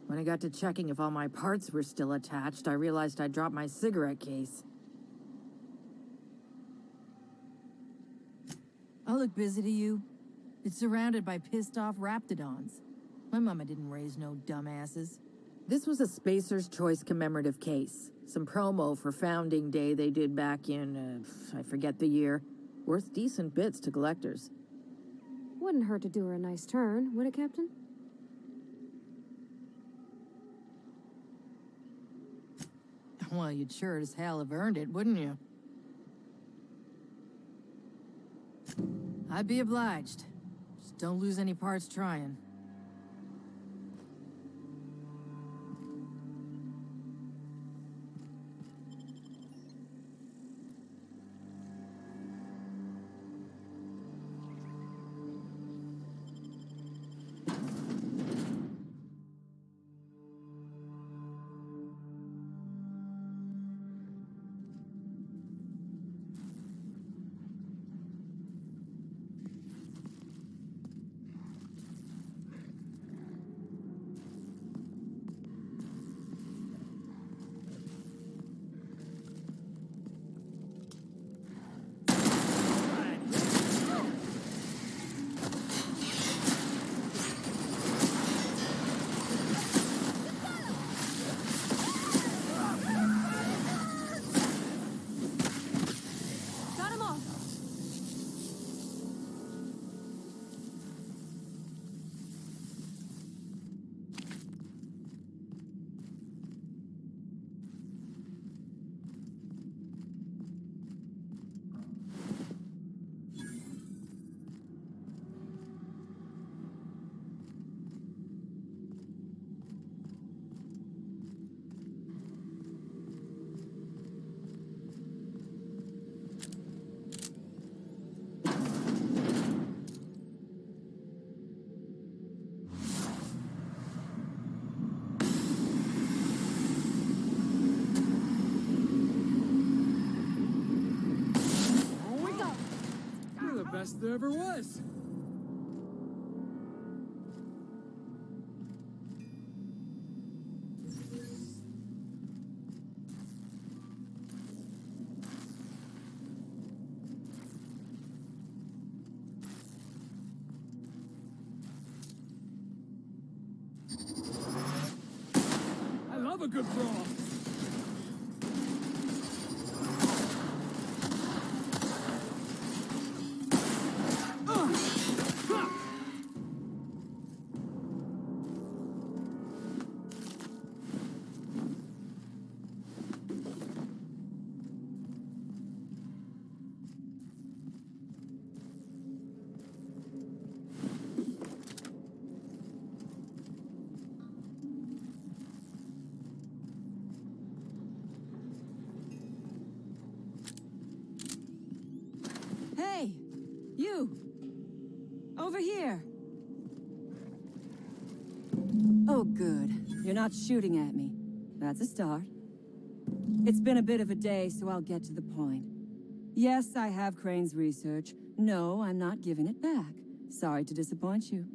When I got to checking if all my parts were still attached, I realized I'd dropped my cigarette case. I'll look busy to you. It's surrounded by pissed-off Raptidons. My mama didn't raise no dumbasses. This was a Spacer's Choice commemorative case. Some promo for Founding Day they did back in, I forget the year. Worth decent bits to collectors. Wouldn't hurt to do her a nice turn, would it, Captain? Well, you'd sure as hell have earned it, wouldn't you? I'd be obliged. Just don't lose any parts trying. Best there ever was. I love a good brawl. Hey! You! Over here! Oh, good. You're not shooting at me. That's a start. It's been a bit of a day, so I'll get to the point. Yes, I have Crane's research. No, I'm not giving it back. Sorry to disappoint you.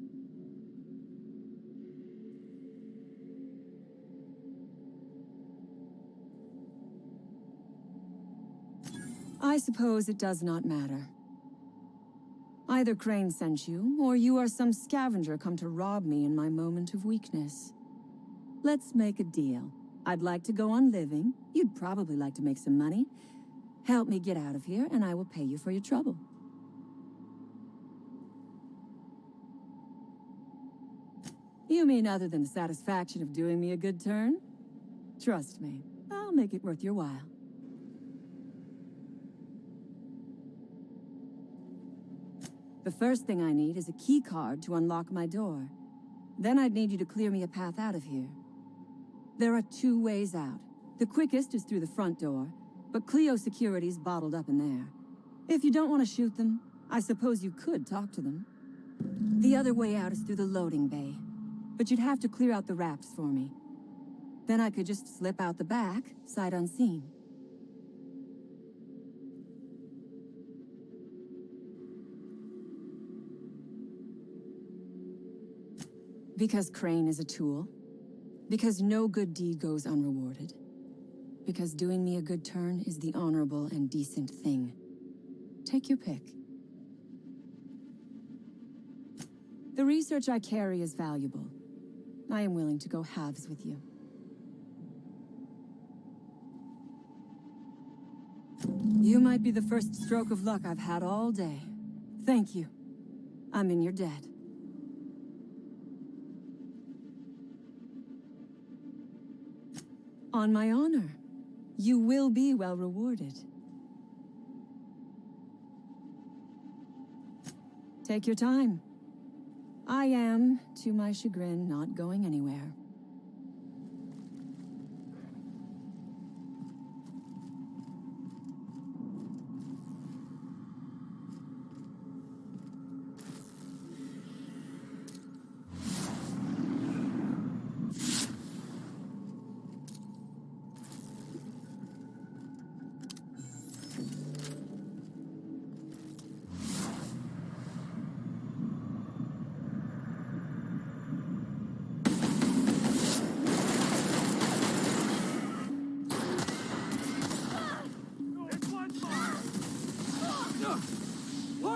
I suppose it does not matter. Either Crane sent you, or you are some scavenger come to rob me in my moment of weakness. Let's make a deal. I'd like to go on living. You'd probably like to make some money. Help me get out of here, and I will pay you for your trouble. You mean other than the satisfaction of doing me a good turn? Trust me, I'll make it worth your while. The first thing I need is a key card to unlock my door. Then I'd need you to clear me a path out of here. There are 2 ways out. The quickest is through the front door, but Cleo security's bottled up in there. If you don't want to shoot them, I suppose you could talk to them. The other way out is through the loading bay, but you'd have to clear out the wraps for me. Then I could just slip out the back, sight unseen. Because Crane is a tool. Because no good deed goes unrewarded. Because doing me a good turn is the honorable and decent thing. Take your pick. The research I carry is valuable. I am willing to go halves with you. You might be the first stroke of luck I've had all day. Thank you. I'm in your debt. On my honor, you will be well rewarded. Take your time. I am, to my chagrin, not going anywhere.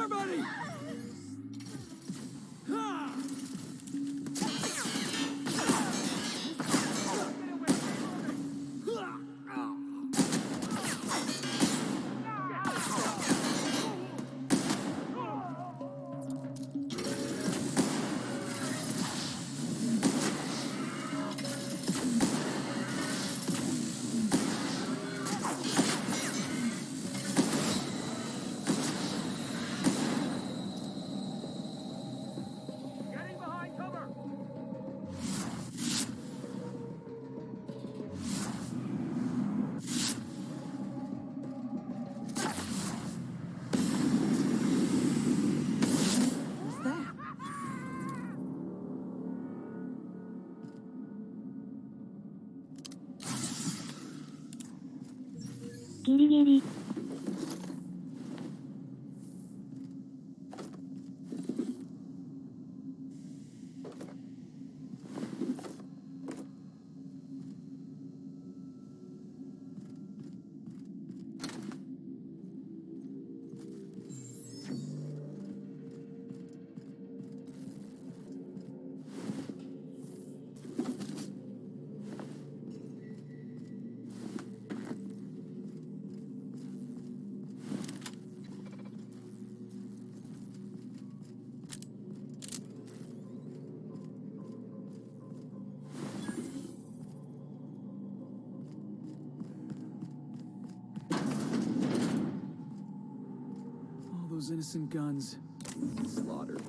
Parvati!ギリギリ。Those innocent guns. Slaughtered.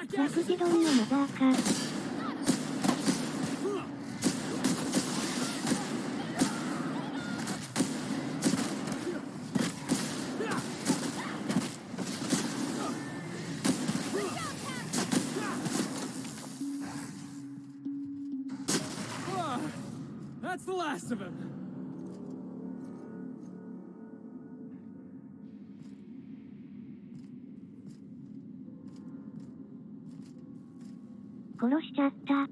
jackass! ラグジドンのマザーか。That's the last of him. 殺しちゃった。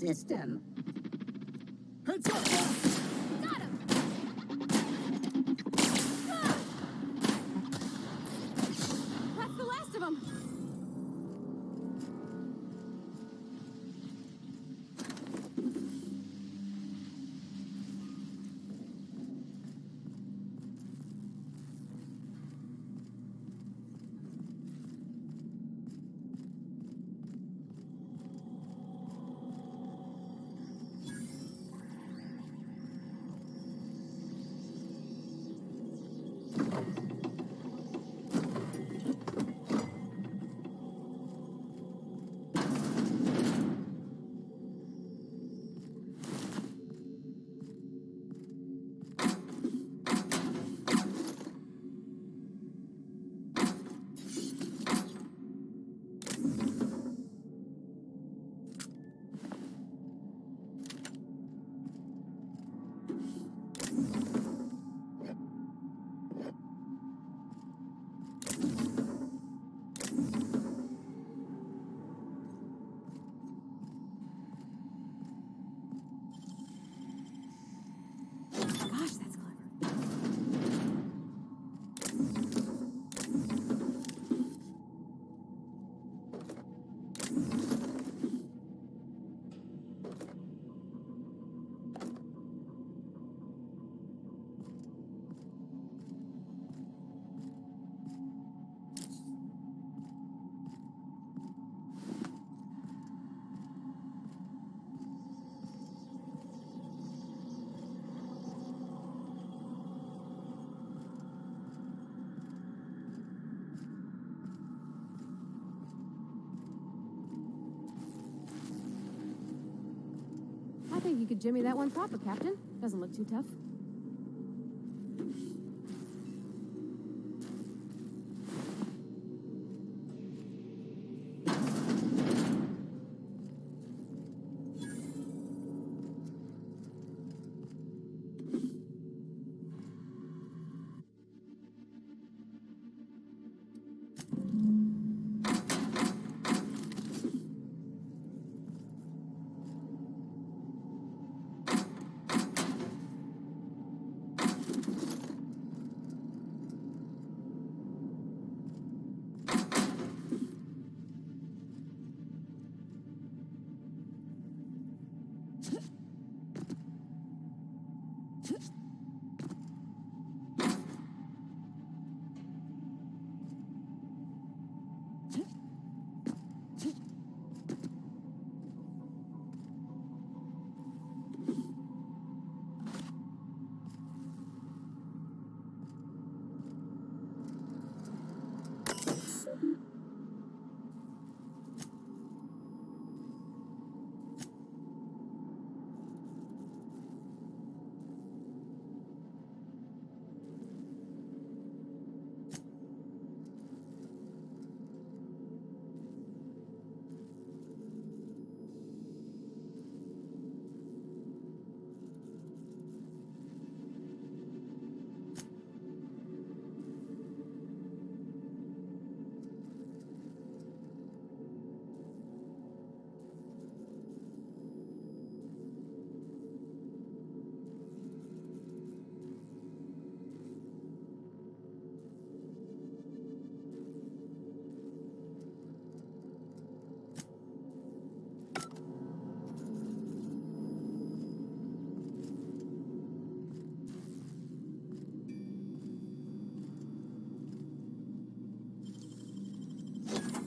system. Heads up! Got him! That's the last of them! Gosh, that's clever. I think you could jimmy that one proper, Captain. Doesn't look too tough.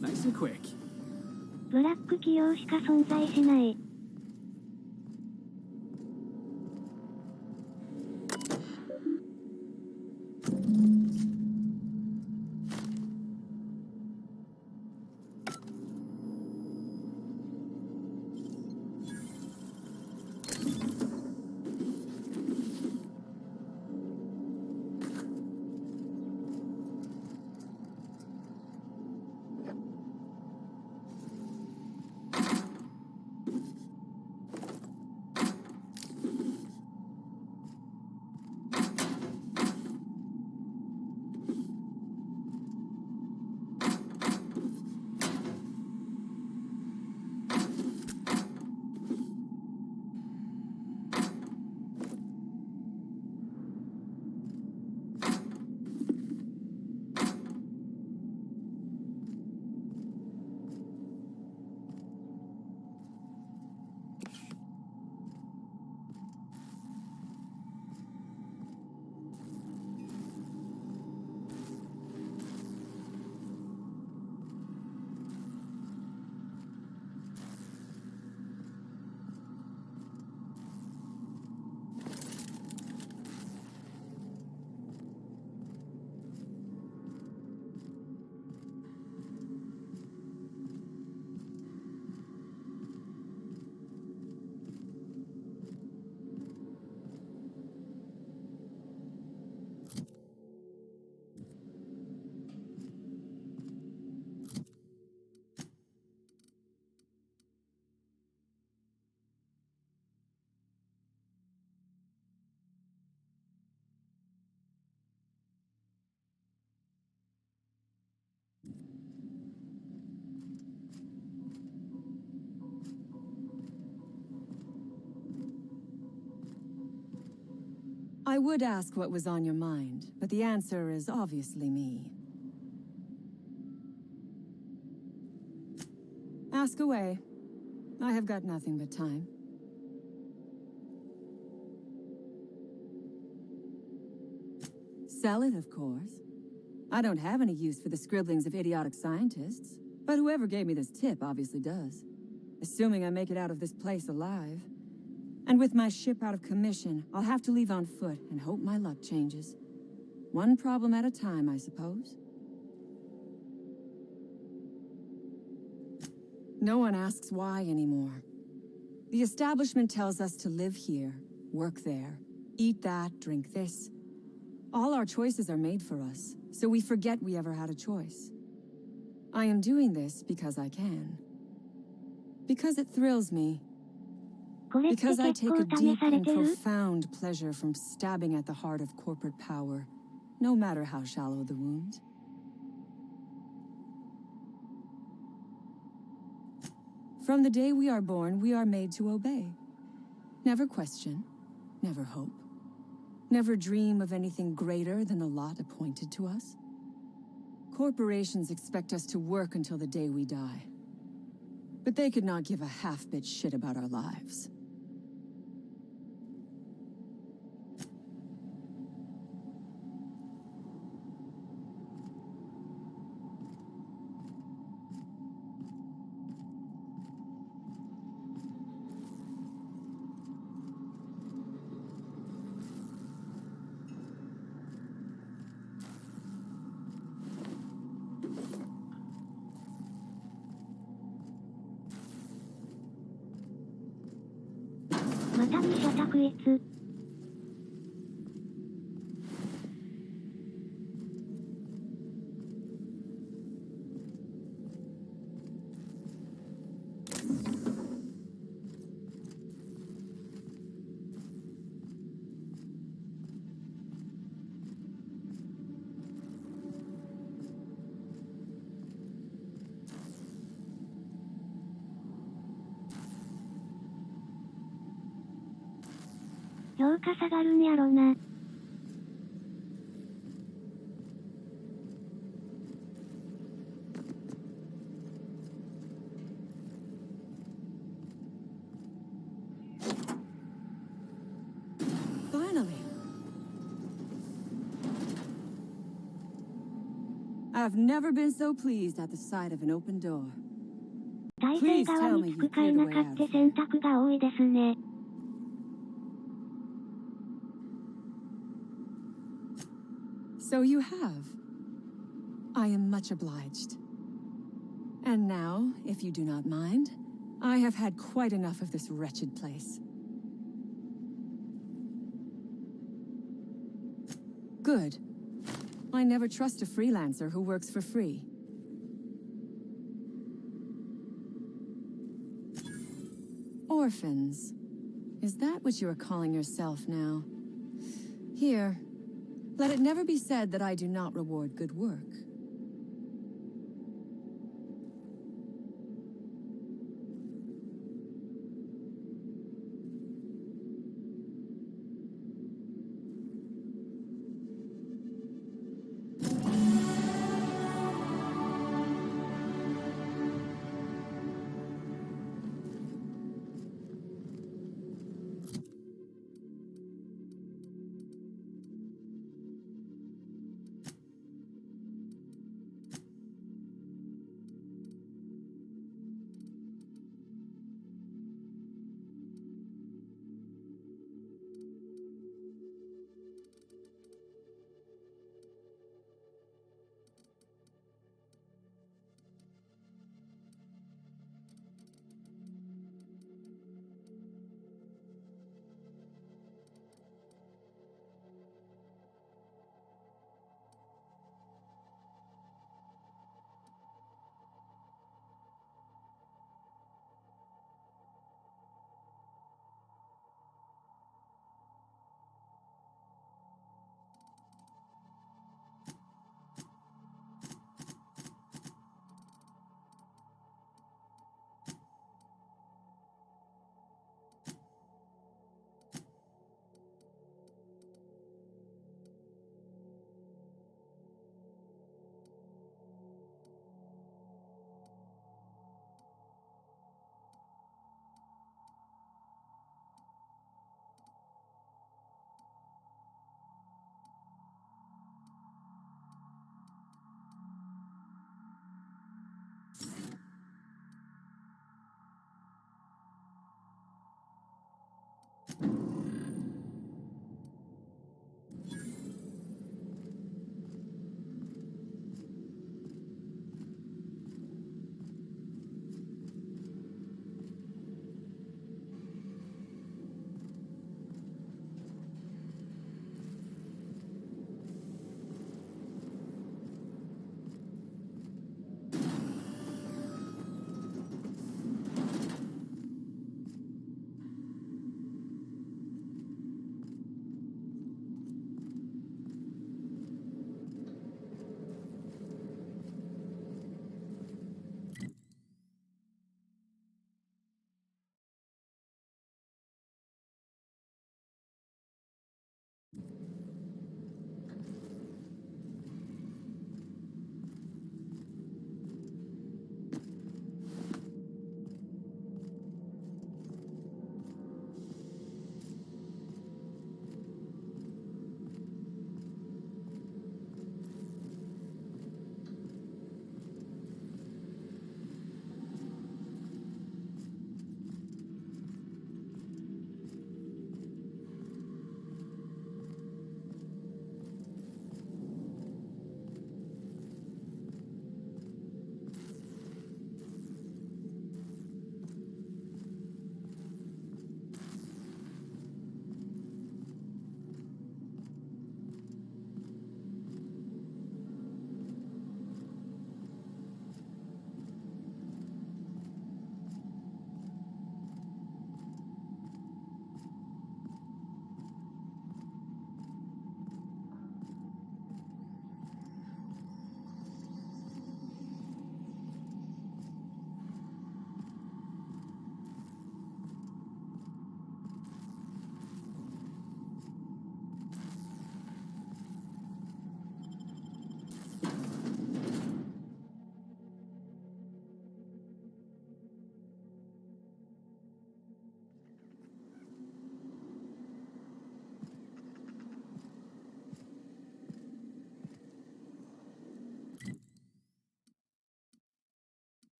Nice and quick. ブラック企業しか存在しない。I would ask what was on your mind, but the answer is obviously me. Ask away. I have got nothing but time. Sell it, of course. I don't have any use for the scribblings of idiotic scientists, but whoever gave me this tip obviously does. Assuming I make it out of this place alive. And with my ship out of commission, I'll have to leave on foot and hope my luck changes. One problem at a time, I suppose. No one asks why anymore. The establishment tells us to live here, work there, eat that, drink this. All our choices are made for us, so we forget we ever had a choice. I am doing this because I can. Because it thrills me. Because I take a deep and profound pleasure from stabbing at the heart of corporate power, no matter how shallow the wound. From the day we are born, we are made to obey. Never question, never hope, never dream of anything greater than the lot appointed to us. Corporations expect us to work until the day we die. But they could not give a half-bit shit about our lives.評価下がるんやろな。Finally. I've never been so pleased at the sight of an open door. 体制側につくか否かって選択が多いですね。So you have. I am much obliged. And now, if you do not mind, I have had quite enough of this wretched place. Good. I never trust a freelancer who works for free. Orphans. Is that what you are calling yourself now? Here. Let it never be said that I do not reward good work.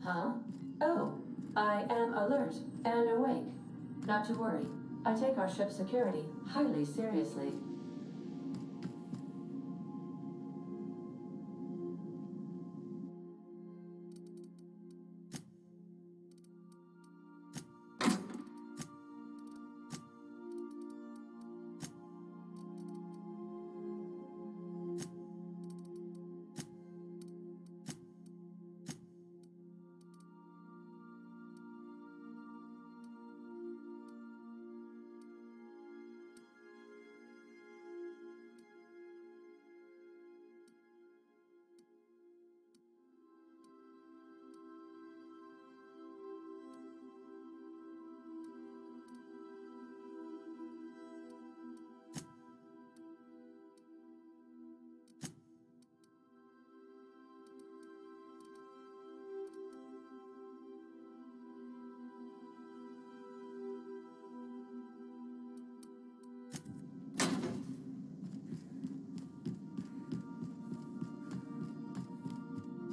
Huh? Oh, I am alert and awake. Not to worry. I take our ship's security highly seriously.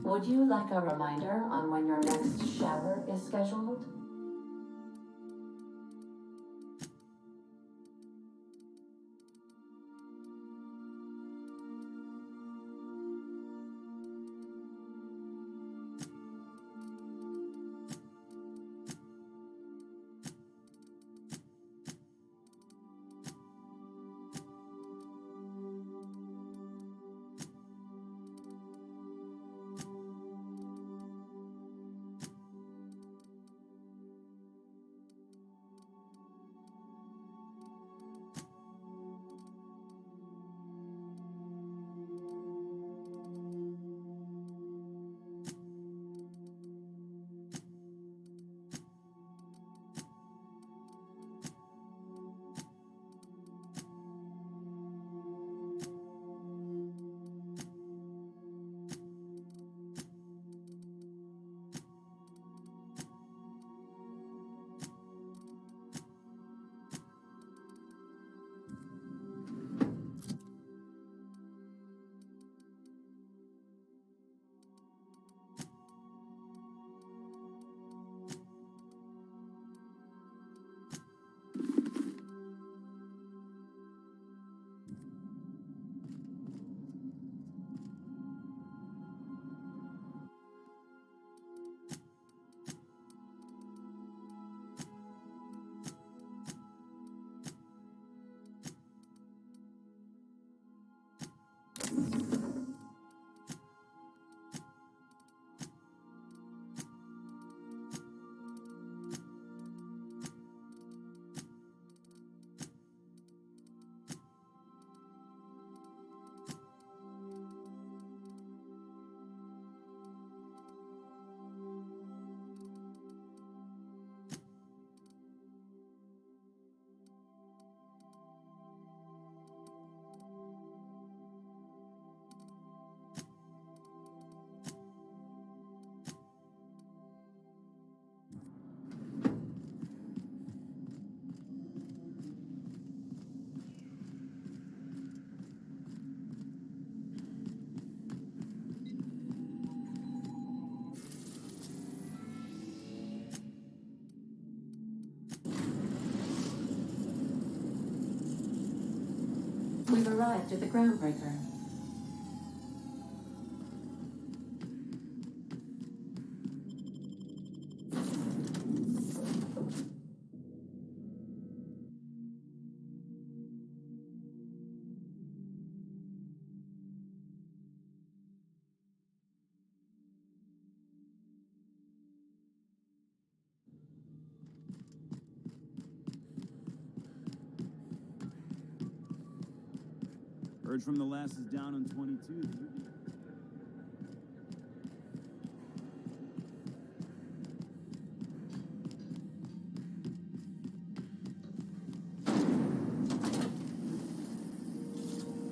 Would you like a reminder on when your next shower is scheduled? We've arrived at the Groundbreaker. Heard from the lasses down on 22.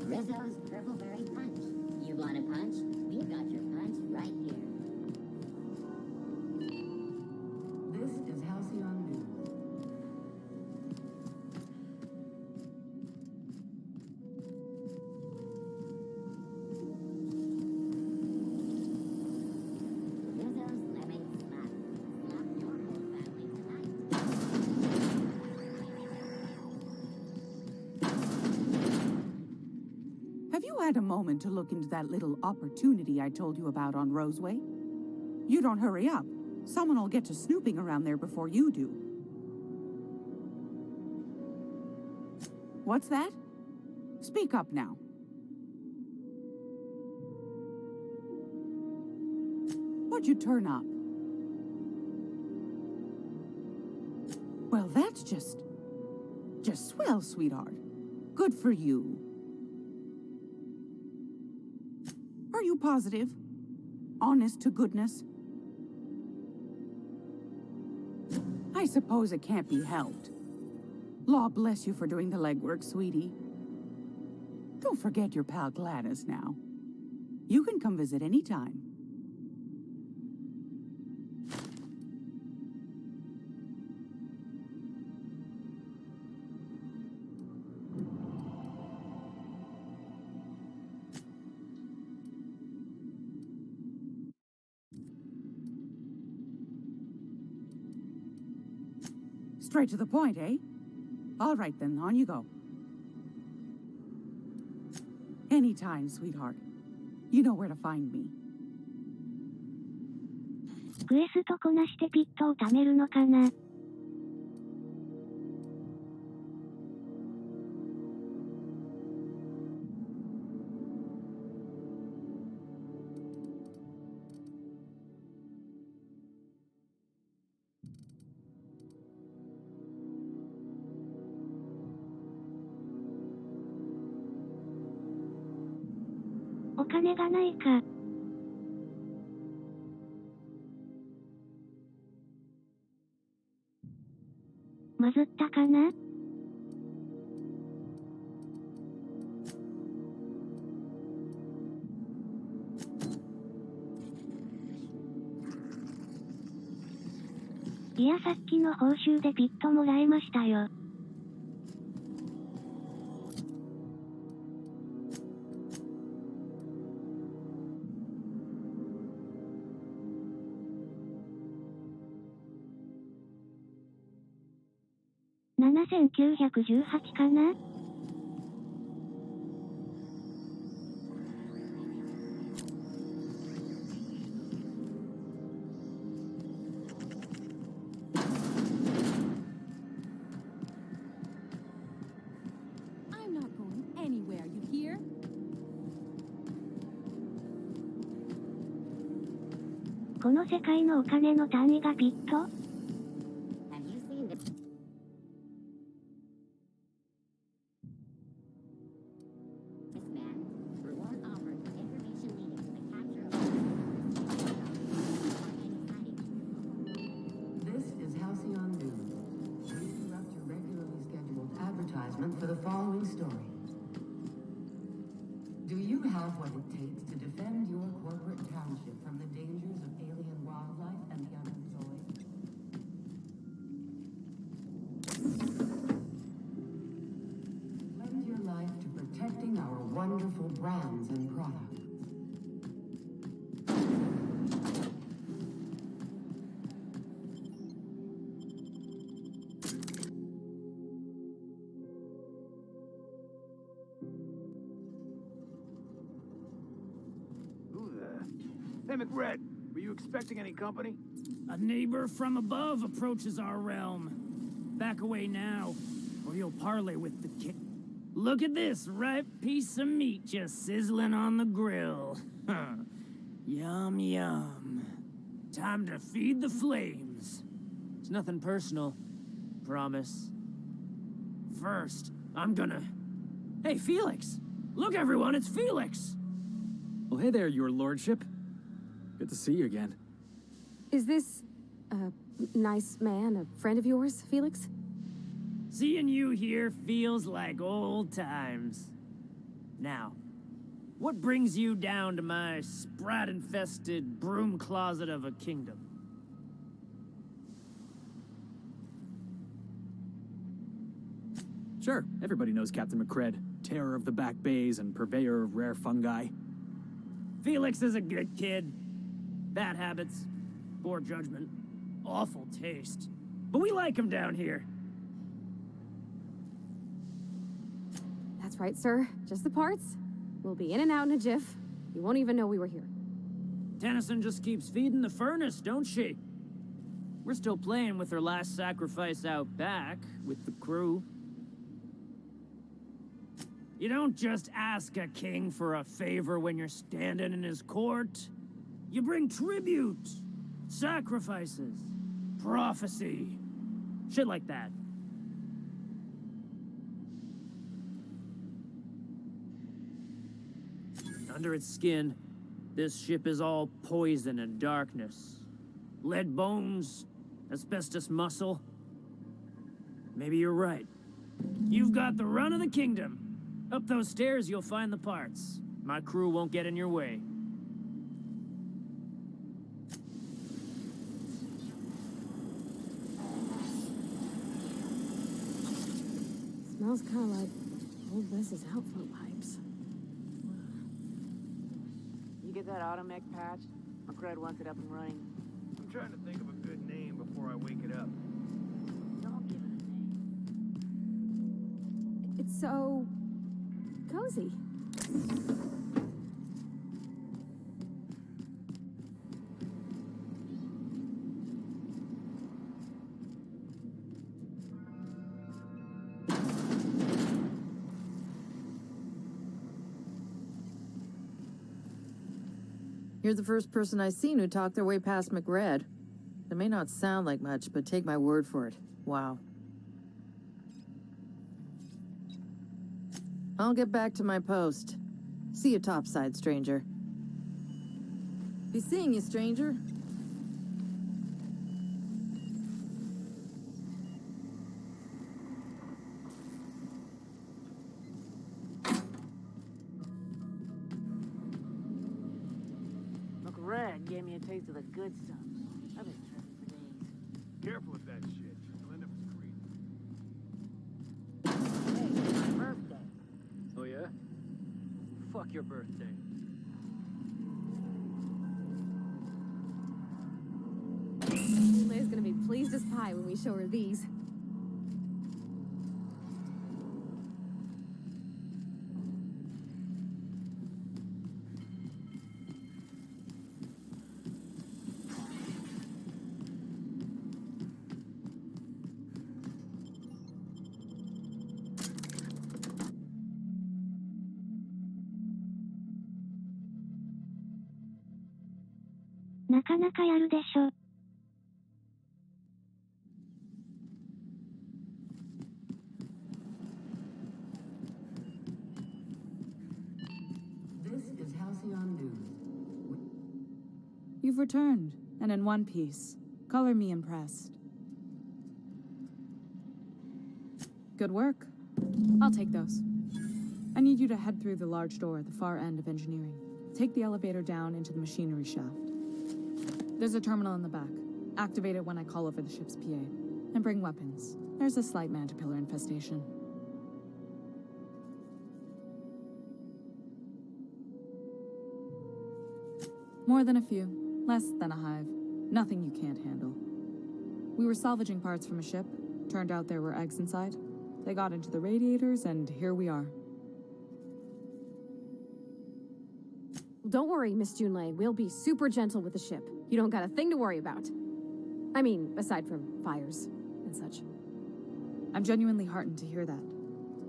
Rizzo's Purpleberry Punch. You want a punch? We've got your punch right here. This is Halcyon News. Rizzo's Lemon you had a moment to look into that little opportunity I told you about on Roseway? You don't hurry up. Someone will get to snooping around there before you do. What's that? Speak up now. What'd you turn up? Well, that's just swell, sweetheart. Good for you. Are you positive? Honest to goodness? I suppose it can't be helped. Law bless you for doing the legwork, sweetie. Don't forget your pal Gladys now. You can come visit anytime. Straight to the point, eh? All right then, on you go. Anytime, sweetheart. You know where to find me. クエストこなしてピットを貯めるのかな?「お金がないか」まずったかな? いや、さっきの報酬でピットもらえましたよ。7918かな? この世界のお金の単位がビット? For the following story. Do you have what it takes to defend your corporate township from the dangers of alien wildlife and the unemployed? Lend your life to protecting our wonderful brands and products. Hey, McRed, were you expecting any company? A neighbor from above approaches our realm. Back away now, or you'll parley with the king. Look at this ripe piece of meat just sizzling on the grill. Yum, yum. Time to feed the flames. It's nothing personal. Promise. First, I'm gonna... Hey, Felix! Look, everyone, it's Felix! Well, hey there, your lordship. Good to see you again. Is this a nice man, a friend of yours, Felix? Seeing you here feels like old times. Now, what brings you down to my sprat-infested broom closet of a kingdom? Sure, everybody knows Captain McCred, terror of the back bays and purveyor of rare fungi. Felix is a good kid. Bad habits, poor judgment, awful taste. But we like him down here. That's right, sir. Just the parts. We'll be in and out in a jiff. You won't even know we were here. Tennyson just keeps feeding the furnace, don't she? We're still playing with her last sacrifice out back, with the crew. You don't just ask a king for a favor when you're standing in his court. You bring tribute, sacrifices, prophecy, shit like that. Under its skin, this ship is all poison and darkness. Lead bones, asbestos muscle. Maybe you're right. You've got the run of the kingdom. Up those stairs, you'll find the parts. My crew won't get in your way. Smells kind of like old Wes's outflow pipes. You get that automech patch? My crud wants it up and running. I'm trying to think of a good name before I wake it up. Don't give it a name. It's so cozy. You're the first person I've seen who talked their way past McRed. It may not sound like much, but take my word for it. Wow. I'll get back to my post. See you topside, stranger. Be seeing you, stranger. Red gave me a taste of the good stuff. I've been tripping for days. Careful with that shit. Glenda was Hey, it's my birthday. Oh yeah? Fuck your birthday. Leia's gonna be pleased as pie when we show her these. "なかなかやるでしょ." This is Halcyon News. You've returned, and in one piece. Color me impressed. Good work. I'll take those. I need you to head through the large door at the far end of engineering. Take the elevator down into the machinery shaft. There's a terminal in the back. Activate it when I call over the ship's PA. And bring weapons. There's a slight mantipillar infestation. More than a few. Less than a hive. Nothing you can't handle. We were salvaging parts from a ship. Turned out there were eggs inside. They got into the radiators, and here we are. Don't worry, Miss Junlei. We'll be super gentle with the ship. You don't got a thing to worry about. I mean, aside from fires and such. I'm genuinely heartened to hear that.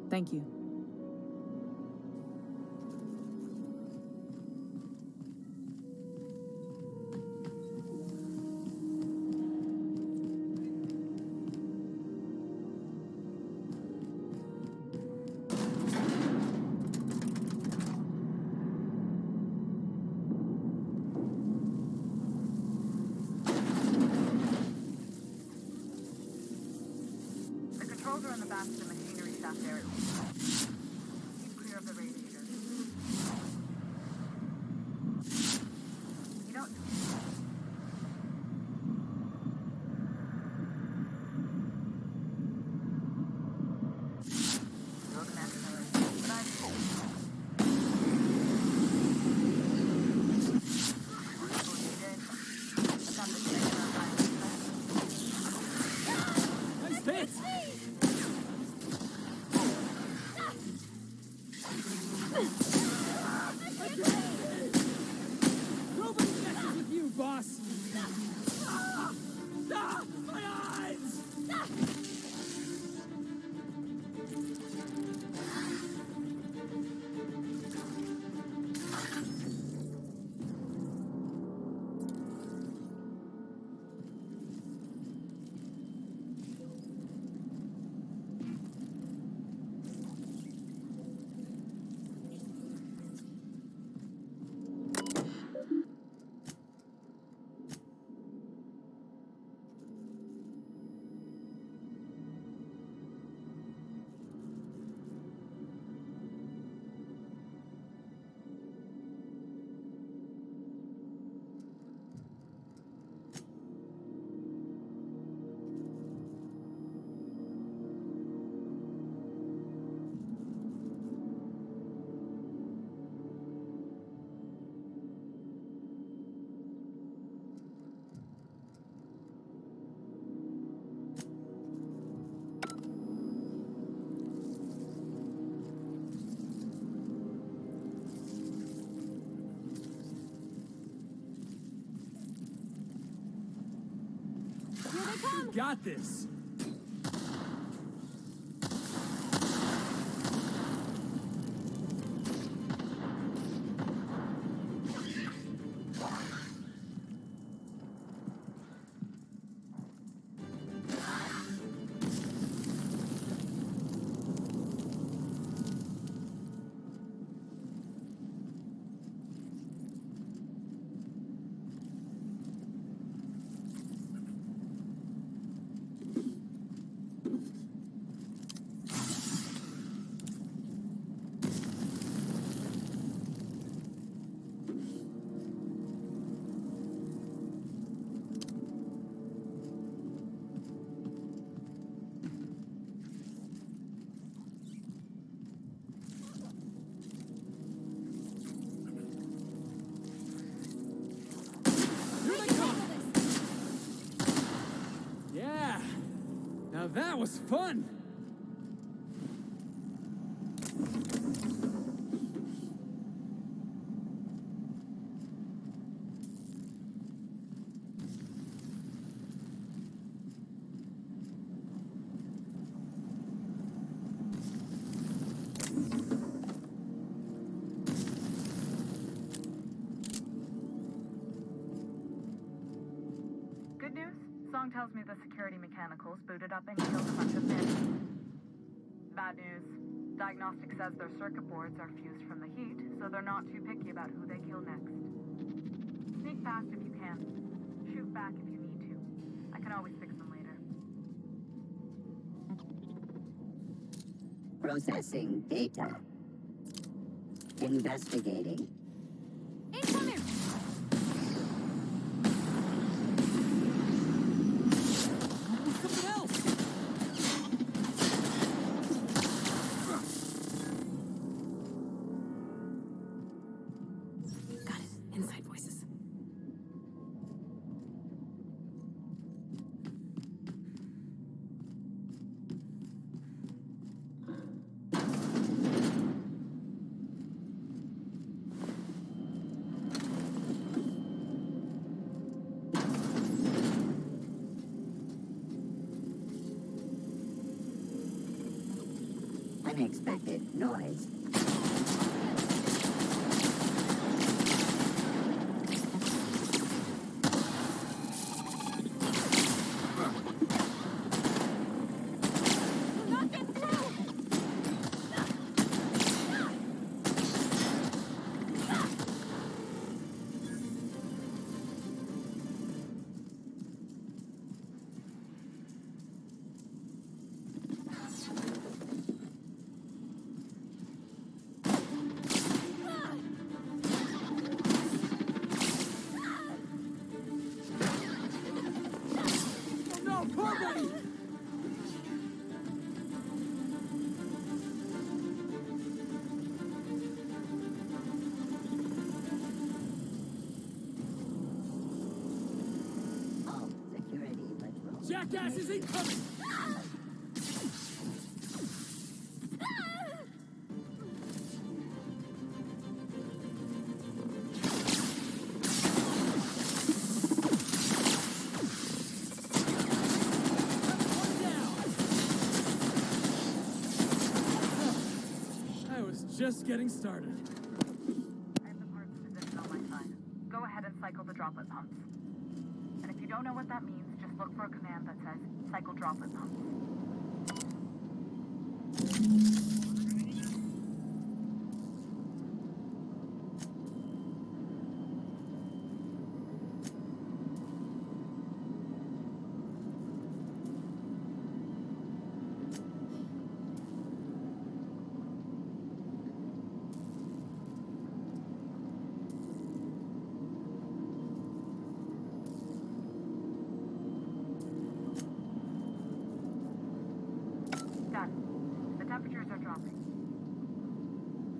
Thank you. Are in the back of the machinery shaft area. Keep clear of the radiators. You don't... Throw the mantipillar. But I'm full. Nice fit! come! Got this! Yeah! Now that was fun! Good news? Song tells me the security mechanicals booted up and killed a bunch of men. Bad news. Diagnostic says their circuit boards are fused from the heat, so they're not too picky about who they kill next. Sneak fast if you can. Shoot back if you need to. I can always fix them later. Processing data. Investigating. Incoming! Something else! Got it. Inside voices. Unexpected noise. Knock it through! Oh no, Parvati! All security patrol. Jackass is incoming! I was just getting started. I have the parts position on my side. Go ahead and cycle the droplet pumps. And if you don't know what that means, just look for a command that says cycle droplet pumps. Done. The temperatures are dropping.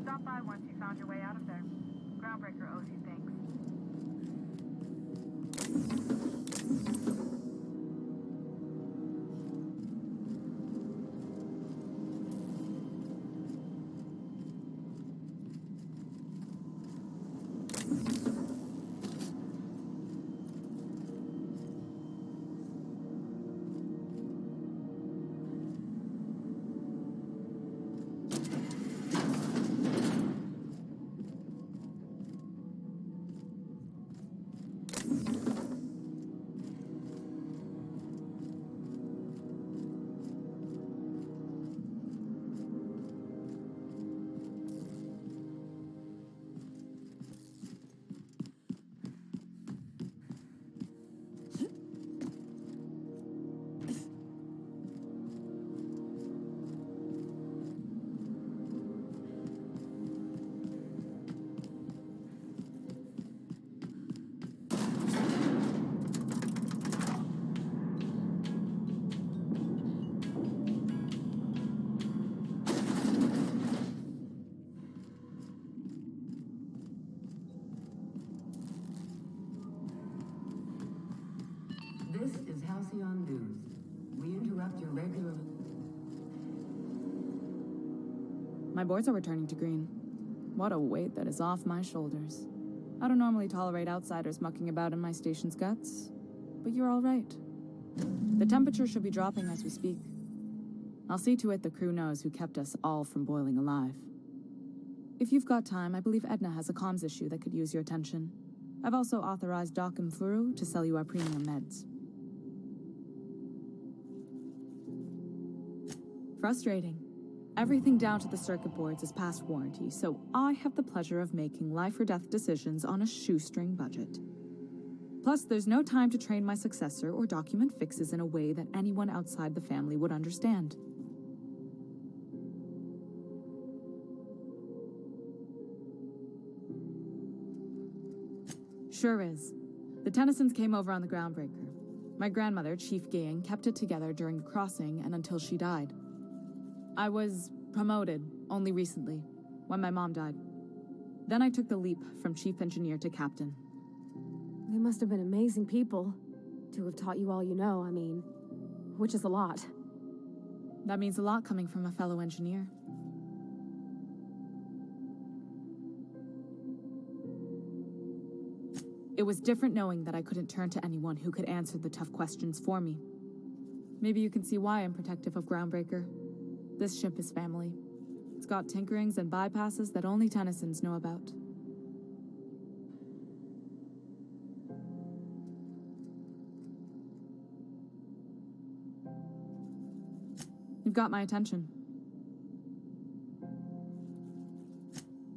Stop by once you found your way out of there. Groundbreaker owes you thanks. My boards are returning to green. What a weight that is off my shoulders. I don't normally tolerate outsiders mucking about in my station's guts, but you're all right. The temperature should be dropping as we speak. I'll see to it the crew knows who kept us all from boiling alive. If you've got time, I believe Edna has a comms issue that could use your attention. I've also authorized Doc and Furu to sell you our premium meds. Frustrating. Everything down to the circuit boards is past warranty, so I have the pleasure of making life or death decisions on a shoestring budget. Plus, there's no time to train my successor or document fixes in a way that anyone outside the family would understand. Sure is. The Tennysons came over on the Groundbreaker. My grandmother, Chief Gaying, kept it together during the crossing and until she died. I was promoted only recently, when my mom died. Then I took the leap from chief engineer to captain. They must have been amazing people to have taught you all you know, I mean, which is a lot. That means a lot coming from a fellow engineer. It was different knowing that I couldn't turn to anyone who could answer the tough questions for me. Maybe you can see why I'm protective of Groundbreaker. This ship is family. It's got tinkerings and bypasses that only Tennysons know about. You've got my attention.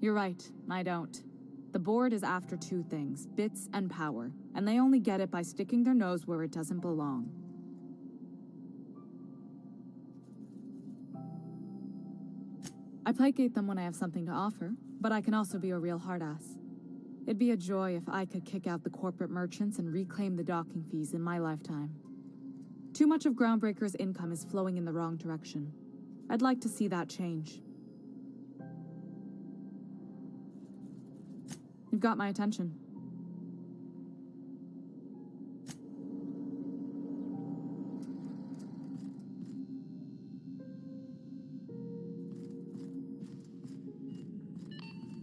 You're right, I don't. The board is after two things, bits and power, and they only get it by sticking their nose where it doesn't belong. I placate them when I have something to offer, but I can also be a real hard-ass. It'd be a joy if I could kick out the corporate merchants and reclaim the docking fees in my lifetime. Too much of Groundbreaker's income is flowing in the wrong direction. I'd like to see that change. You've got my attention.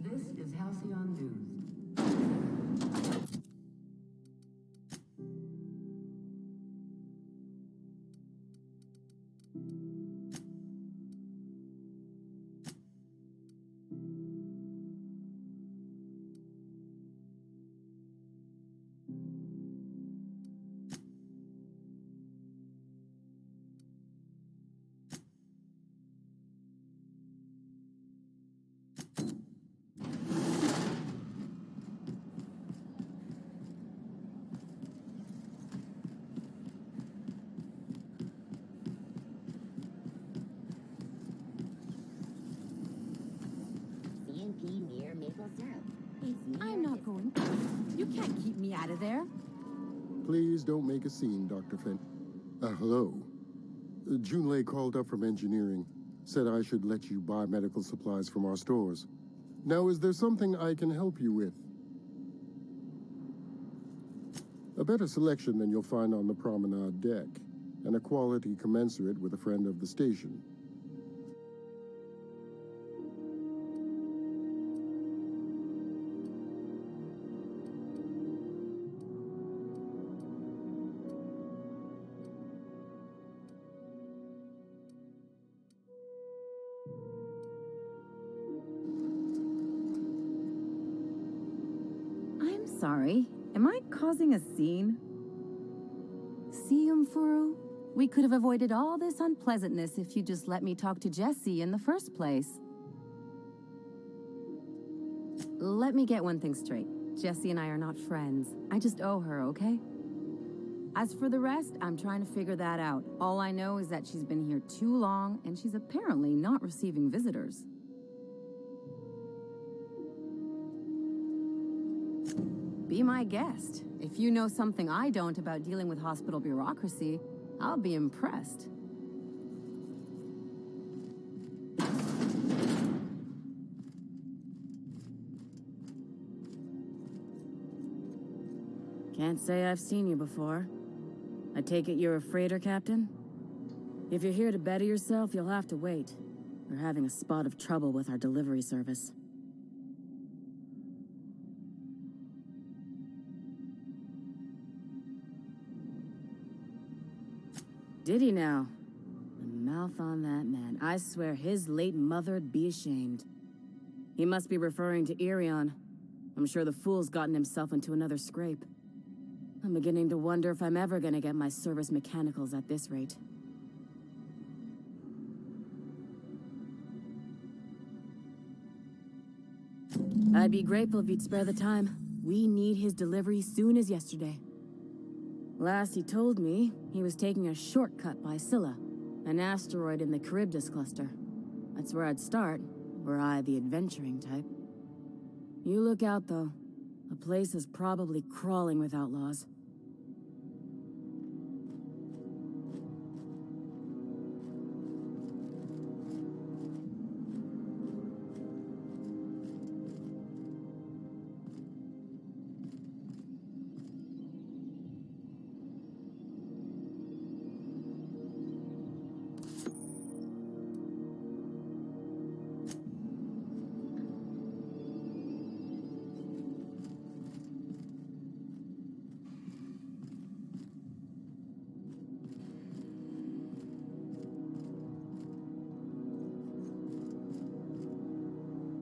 This is Halcyon News. I'm not going. You can't keep me out of there. Please don't make a scene, Dr. Flint. Hello. Junlei called up from engineering. Said I should let you buy medical supplies from our stores. Now, is there something I can help you with? A better selection than you'll find on the promenade deck, and a quality commensurate with a friend of the station. Sorry, am I causing a scene? See, Furu? We could have avoided all this unpleasantness if you just let me talk to Jessie in the first place. Let me get one thing straight. Jessie and I are not friends. I just owe her, okay? As for the rest, I'm trying to figure that out. All I know is that she's been here too long, and she's apparently not receiving visitors. Be my guest. If you know something I don't about dealing with hospital bureaucracy, I'll be impressed. Can't say I've seen you before. I take it you're a freighter captain? If you're here to better yourself, you'll have to wait. We're having a spot of trouble with our delivery service. Did he now? The mouth on that man. I swear his late mother'd be ashamed. He must be referring to Irion. I'm sure the fool's gotten himself into another scrape. I'm beginning to wonder if I'm ever gonna get my service mechanicals at this rate. I'd be grateful if you'd spare the time. We need his delivery soon as yesterday. Last he told me, he was taking a shortcut by Scylla, an asteroid in the Charybdis cluster. That's where I'd start, were I the adventuring type. You look out, though. The place is probably crawling with outlaws.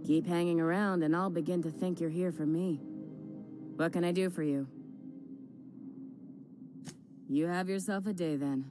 Keep hanging around and I'll begin to think you're here for me. What can I do for you? You have yourself a day then.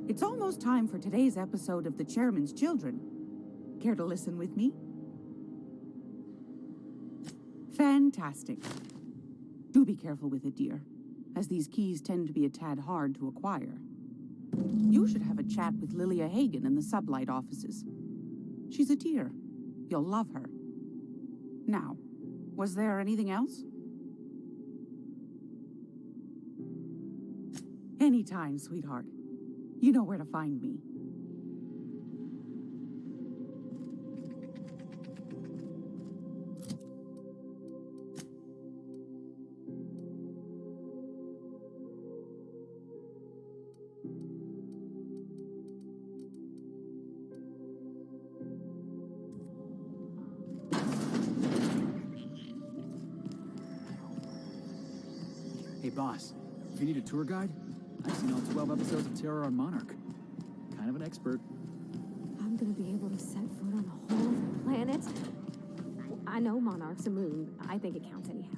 It's almost time for today's episode of The Chairman's Children. Care to listen with me? Fantastic. Do be careful with it, dear, as these keys tend to be a tad hard to acquire. You should have a chat with Lilia Hagen in the Sublight offices. She's a dear. You'll love her. Now, was there anything else? Anytime, sweetheart. You know where to find me. Hey, boss. If you need a tour guide, I've seen all 12 episodes of Terror on Monarch. Kind of an expert. I'm gonna be able to set foot on a whole other planet? I know Monarch's a moon. I think it counts anyhow.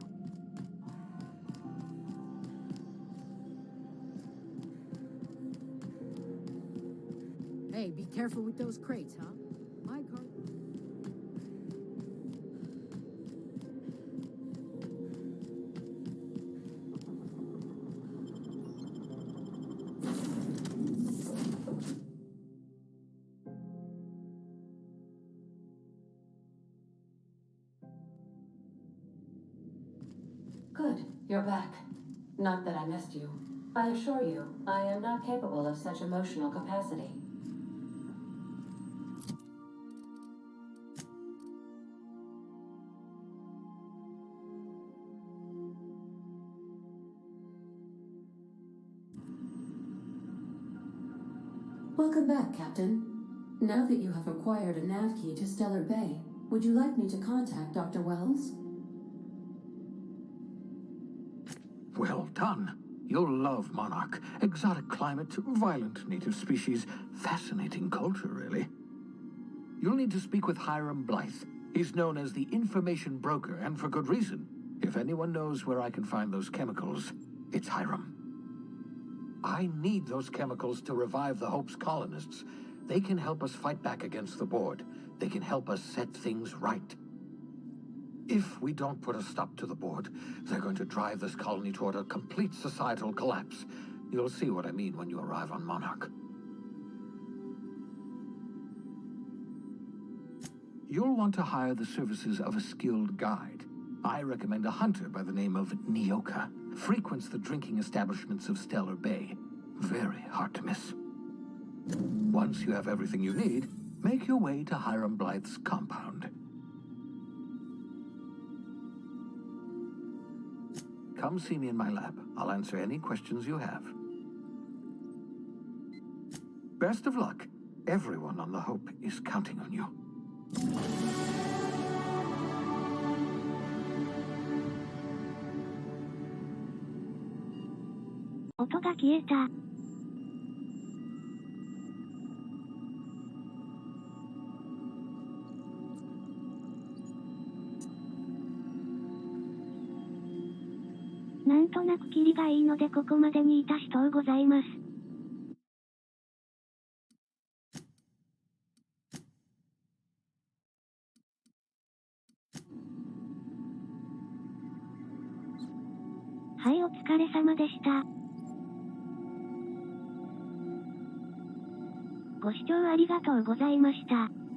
Hey, be careful with those crates, huh? My car... Good, you're back. Not that I missed you. I assure you, I am not capable of such emotional capacity. Welcome back, Captain. Now that you have acquired a nav key to Stellar Bay, would you like me to contact Dr. Wells? Well done. You'll love Monarch. Exotic climate, violent native species, fascinating culture, really. You'll need to speak with Hiram Blythe. He's known as the information broker, and for good reason. If anyone knows where I can find those chemicals, it's Hiram. I need those chemicals to revive the Hope's colonists. They can help us fight back against the Board. They can help us set things right. If we don't put a stop to the board, they're going to drive this colony toward a complete societal collapse. You'll see what I mean when you arrive on Monarch. You'll want to hire the services of a skilled guide. I recommend a hunter by the name of Nyoka. Frequents the drinking establishments of Stellar Bay. Very hard to miss. Once you have everything you need, make your way to Hiram Blythe's compound. Come see me in my lab. I'll answer any questions you have. Best of luck. Everyone on the Hope is counting on you.音が消えた。なんとなくキリがいいのでここまでにいたしとうございます。はい、お疲れ様でした。ご視聴ありがとうございました。